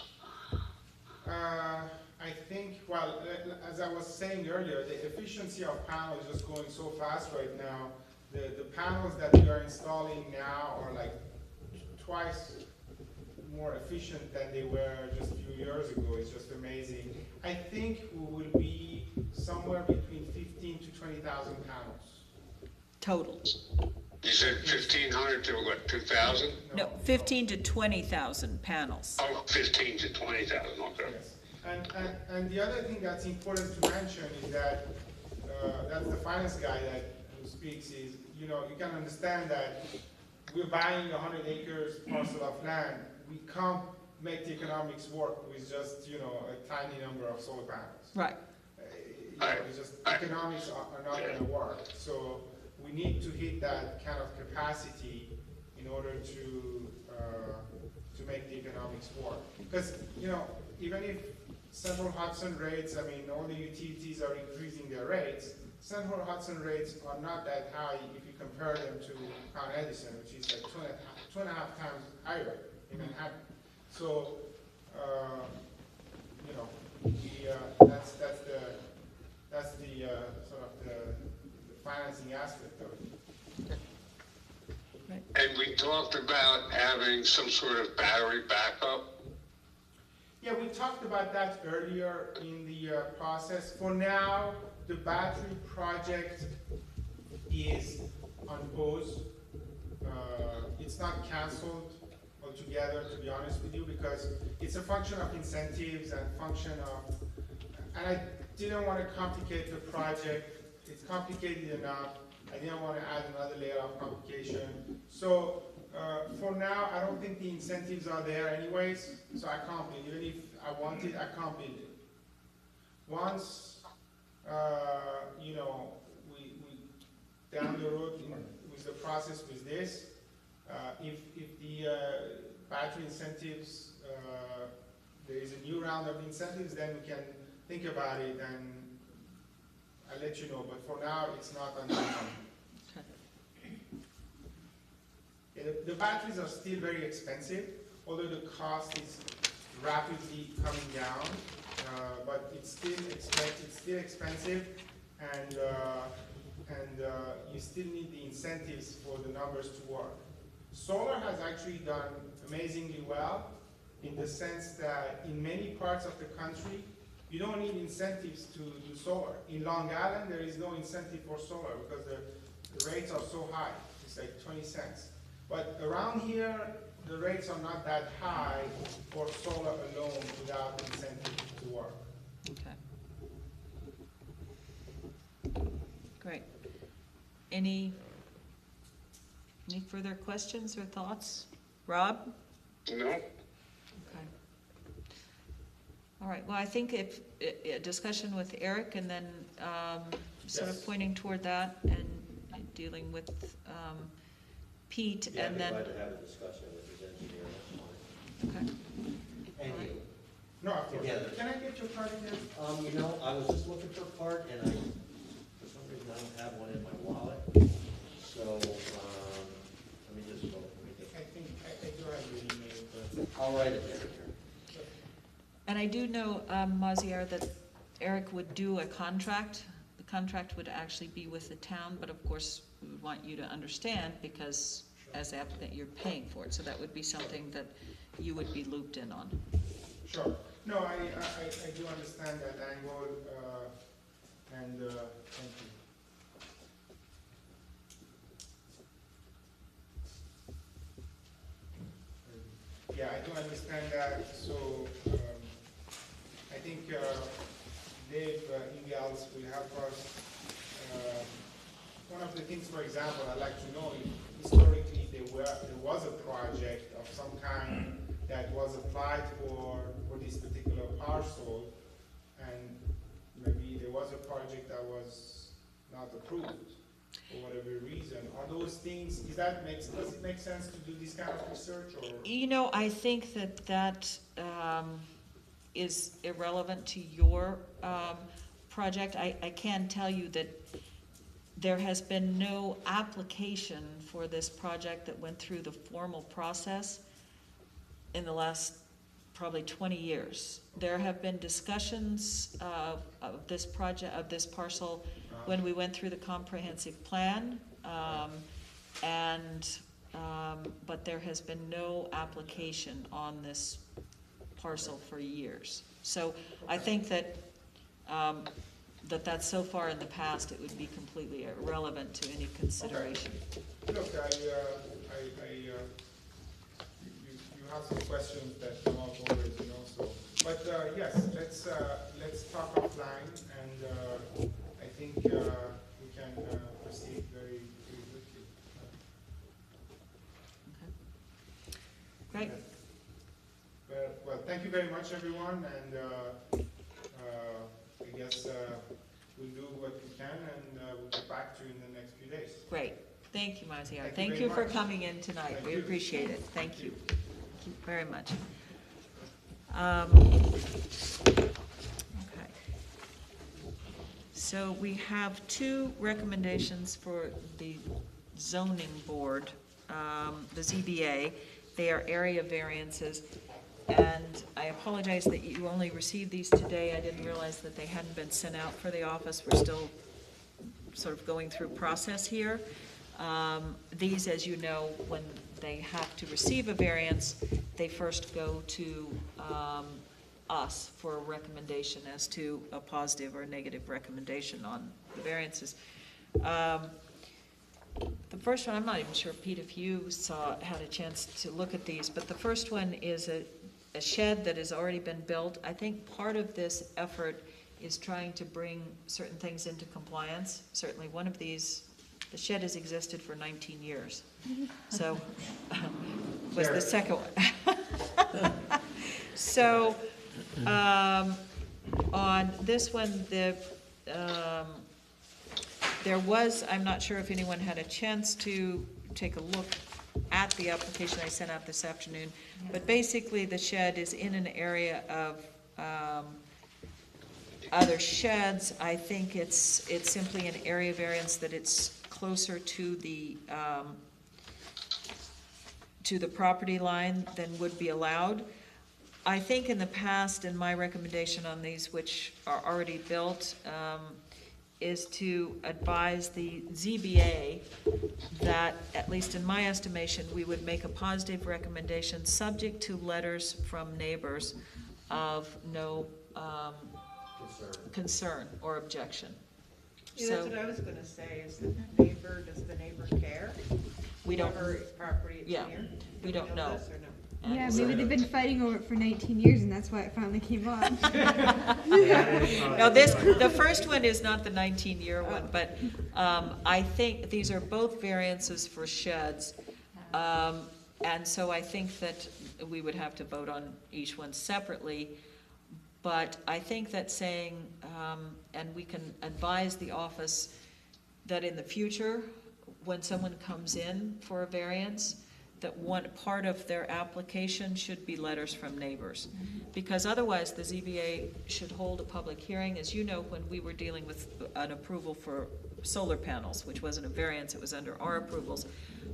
S7: I think, well, as I was saying earlier, the efficiency of panels is just going so fast right now. The panels that we are installing now are like twice more efficient than they were just a few years ago. It's just amazing. I think we will be somewhere between 15 to 20,000 panels.
S1: Total?
S8: You said 1,500 to what, 2,000?
S1: No, 15 to 20,000 panels.
S8: Oh, 15 to 20,000, okay.
S7: Yes. And the other thing that's important to mention is that, that's the finance guy who speaks, is, you know, you can understand that we're buying 100 acres parcel of land. We can't make the economics work with just, you know, a tiny number of solar panels.
S1: Right.
S7: it's just economics are not gonna work. So we need to hit that kind of capacity in order to make the economics work. Because, you know, even if Central Hudson rates, I mean, all the utilities are increasing their rates, Central Hudson rates are not that high if you compare them to Con Edison, which is like two and a half times higher in Manhattan. So, you know, that's the sort of the financing aspect of it.
S8: And we talked about having some sort of battery backup.
S7: Yeah, we talked about that earlier in the process. For now, the battery project is on pause. It's not canceled altogether, to be honest with you, because it's a function of incentives and function of, and I didn't want to complicate the project. It's complicated enough. I didn't want to add another layer of complication. So for now, I don't think the incentives are there anyways, so I can't build it. Even if I wanted, I can't build it. Once, you know, we down the road with the process with this, if the battery incentives, there is a new round of incentives, then we can think about it and I'll let you know. But for now, it's not on the agenda. Yeah, the batteries are still very expensive, although the cost is rapidly coming down, but it's still expensive, and you still need the incentives for the numbers to work. Solar has actually done amazingly well in the sense that in many parts of the country, you don't need incentives to do solar. In Long Island, there is no incentive for solar because the rates are so high. It's like 20 cents. But around here, the rates are not that high for solar alone without incentive to work.
S1: Okay. Great. Any further questions or thoughts? Rob?
S8: No?
S1: Okay. All right, well, I think if, a discussion with Eric and then sort of
S7: Yes.
S1: pointing toward that and dealing with Pete and then,
S6: Yeah, I'd be glad to have a discussion with his engineer, that's fine.
S1: okay.
S6: And you.
S7: No, of course.
S6: Together.
S7: Can I get your card again?
S6: You know, I was just looking for a card, and for some reason, I don't have one in my wallet. So, let me just go.
S7: I think I do have your email, but.
S6: I'll write it down here.
S1: And I do know, Maziar, that Eric would do a contract. The contract would actually be with the town, but of course, we would want you to understand because as the applicant, you're paying for it. So that would be something that you would be looped in on.
S7: Sure. No, I do understand that angle, and thank you. Yeah, I do understand that. So I think Dave Ingalls will help us. One of the things, for example, I'd like to know if historically there was a project of some kind that was applied for this particular parcel, and maybe there was a project that was not approved for whatever reason. Are those things, does it make sense to do this kind of research, or?
S1: You know, I think that is irrelevant to your project. I can tell you that there has been no application for this project that went through the formal process in the last probably 20 years. There have been discussions of this project, of this parcel, when we went through the comprehensive plan, but there has been no application on this parcel for years. So I think that that's so far in the past, it would be completely irrelevant to any consideration.
S7: Okay. Look, you have some questions that come up always, you know, so. But yes, let's talk offline, and I think we can proceed very quickly.
S1: Great.
S7: Well, thank you very much, everyone, and I guess we'll do what we can, and we'll get back to you in the next few days.
S1: Great. Thank you, Marziar.
S7: Thank you
S1: Thank
S7: very
S1: you for
S7: much.
S1: coming in tonight.
S7: Thank
S1: We
S7: you.
S1: appreciate it. Thank you. Thank you very much. Okay. So we have two recommendations for the zoning board, the ZBA. They are area variances. And I apologize that you only received these today. I didn't realize that they hadn't been sent out for the office. We're still sort of going through process here. These, as you know, when they have to receive a variance, they first go to us for a recommendation as to a positive or negative recommendation on the variances. The first one, I'm not even sure, Pete, if you had a chance to look at these, but the first one is a shed that has already been built. I think part of this effort is trying to bring certain things into compliance. Certainly one of these, the shed has existed for 19 years. So, was the second one. So, on this one, there was, I'm not sure if anyone had a chance to take a look at the application I sent out this afternoon, but basically the shed is in an area of other sheds. I think it's simply an area variance that it's closer to the property line than would be allowed. I think in the past, and my recommendation on these which are already built, is to advise the ZBA that, at least in my estimation, we would make a positive recommendation subject to letters from neighbors of no concern or objection.
S2: Yeah,
S1: So
S2: that's what I was gonna say, is that the neighbor, does the neighbor care?
S1: we don't,
S2: Whoever property it's
S1: yeah,
S2: near? Do
S1: we don't know.
S2: this or no?
S1: and
S5: Yeah,
S1: so-
S5: maybe they've been fighting over it for 19 years and that's why it finally came up.
S1: No, the first one is not the 19-year one, but I think these are both variances for sheds. And so I think that we would have to vote on each one separately. But I think that saying, and we can advise the office that in the future, when someone comes in for a variance, that one part of their application should be letters from neighbors. Because otherwise, the ZBA should hold a public hearing. As you know, when we were dealing with an approval for solar panels, which wasn't a variance, it was under our approvals.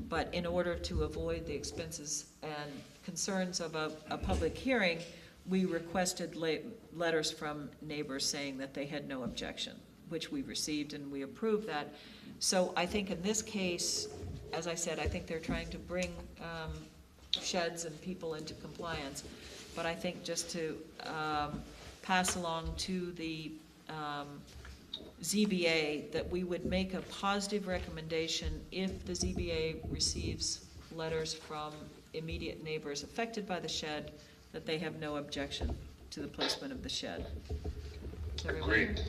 S1: But in order to avoid the expenses and concerns of a public hearing, we requested letters from neighbors saying that they had no objection, which we received and we approved that. So I think in this case, as I said, I think they're trying to bring sheds and people into compliance. But I think just to pass along to the ZBA that we would make a positive recommendation if the ZBA receives letters from immediate neighbors affected by the shed, that they have no objection to the placement of the shed. Is everyone-
S8: Agreed.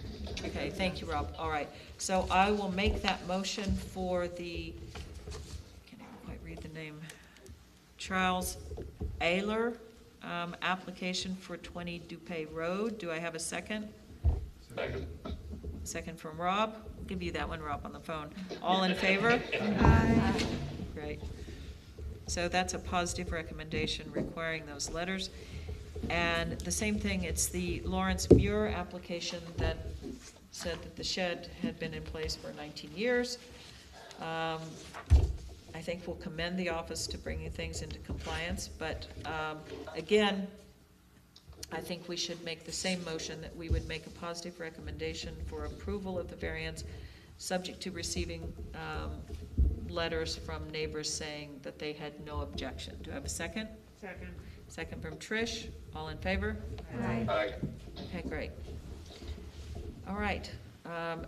S1: Okay, thank you, Rob. All right, so I will make that motion for the, can't even quite read the name, Charles Ayler, application for 20 Dupay Road. Do I have a second?
S8: Second.
S1: Second from Rob. I'll give you that one, Rob, on the phone. All in favor? Great. So that's a positive recommendation requiring those letters. And the same thing, it's the Lawrence Muir application that said that the shed had been in place for 19 years. I think we'll commend the office to bringing things into compliance, but again, I think we should make the same motion that we would make a positive recommendation for approval of the variance, subject to receiving letters from neighbors saying that they had no objection. Do I have a second?
S2: Second.
S1: Second from Trish. All in favor?
S8: Aye.
S1: Okay, great. All right,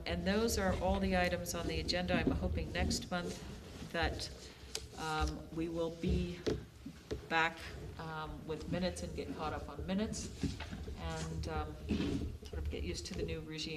S1: and those are all the items on the agenda. I'm hoping next month that we will be back with minutes and get caught up on minutes and sort of get used to the new regime.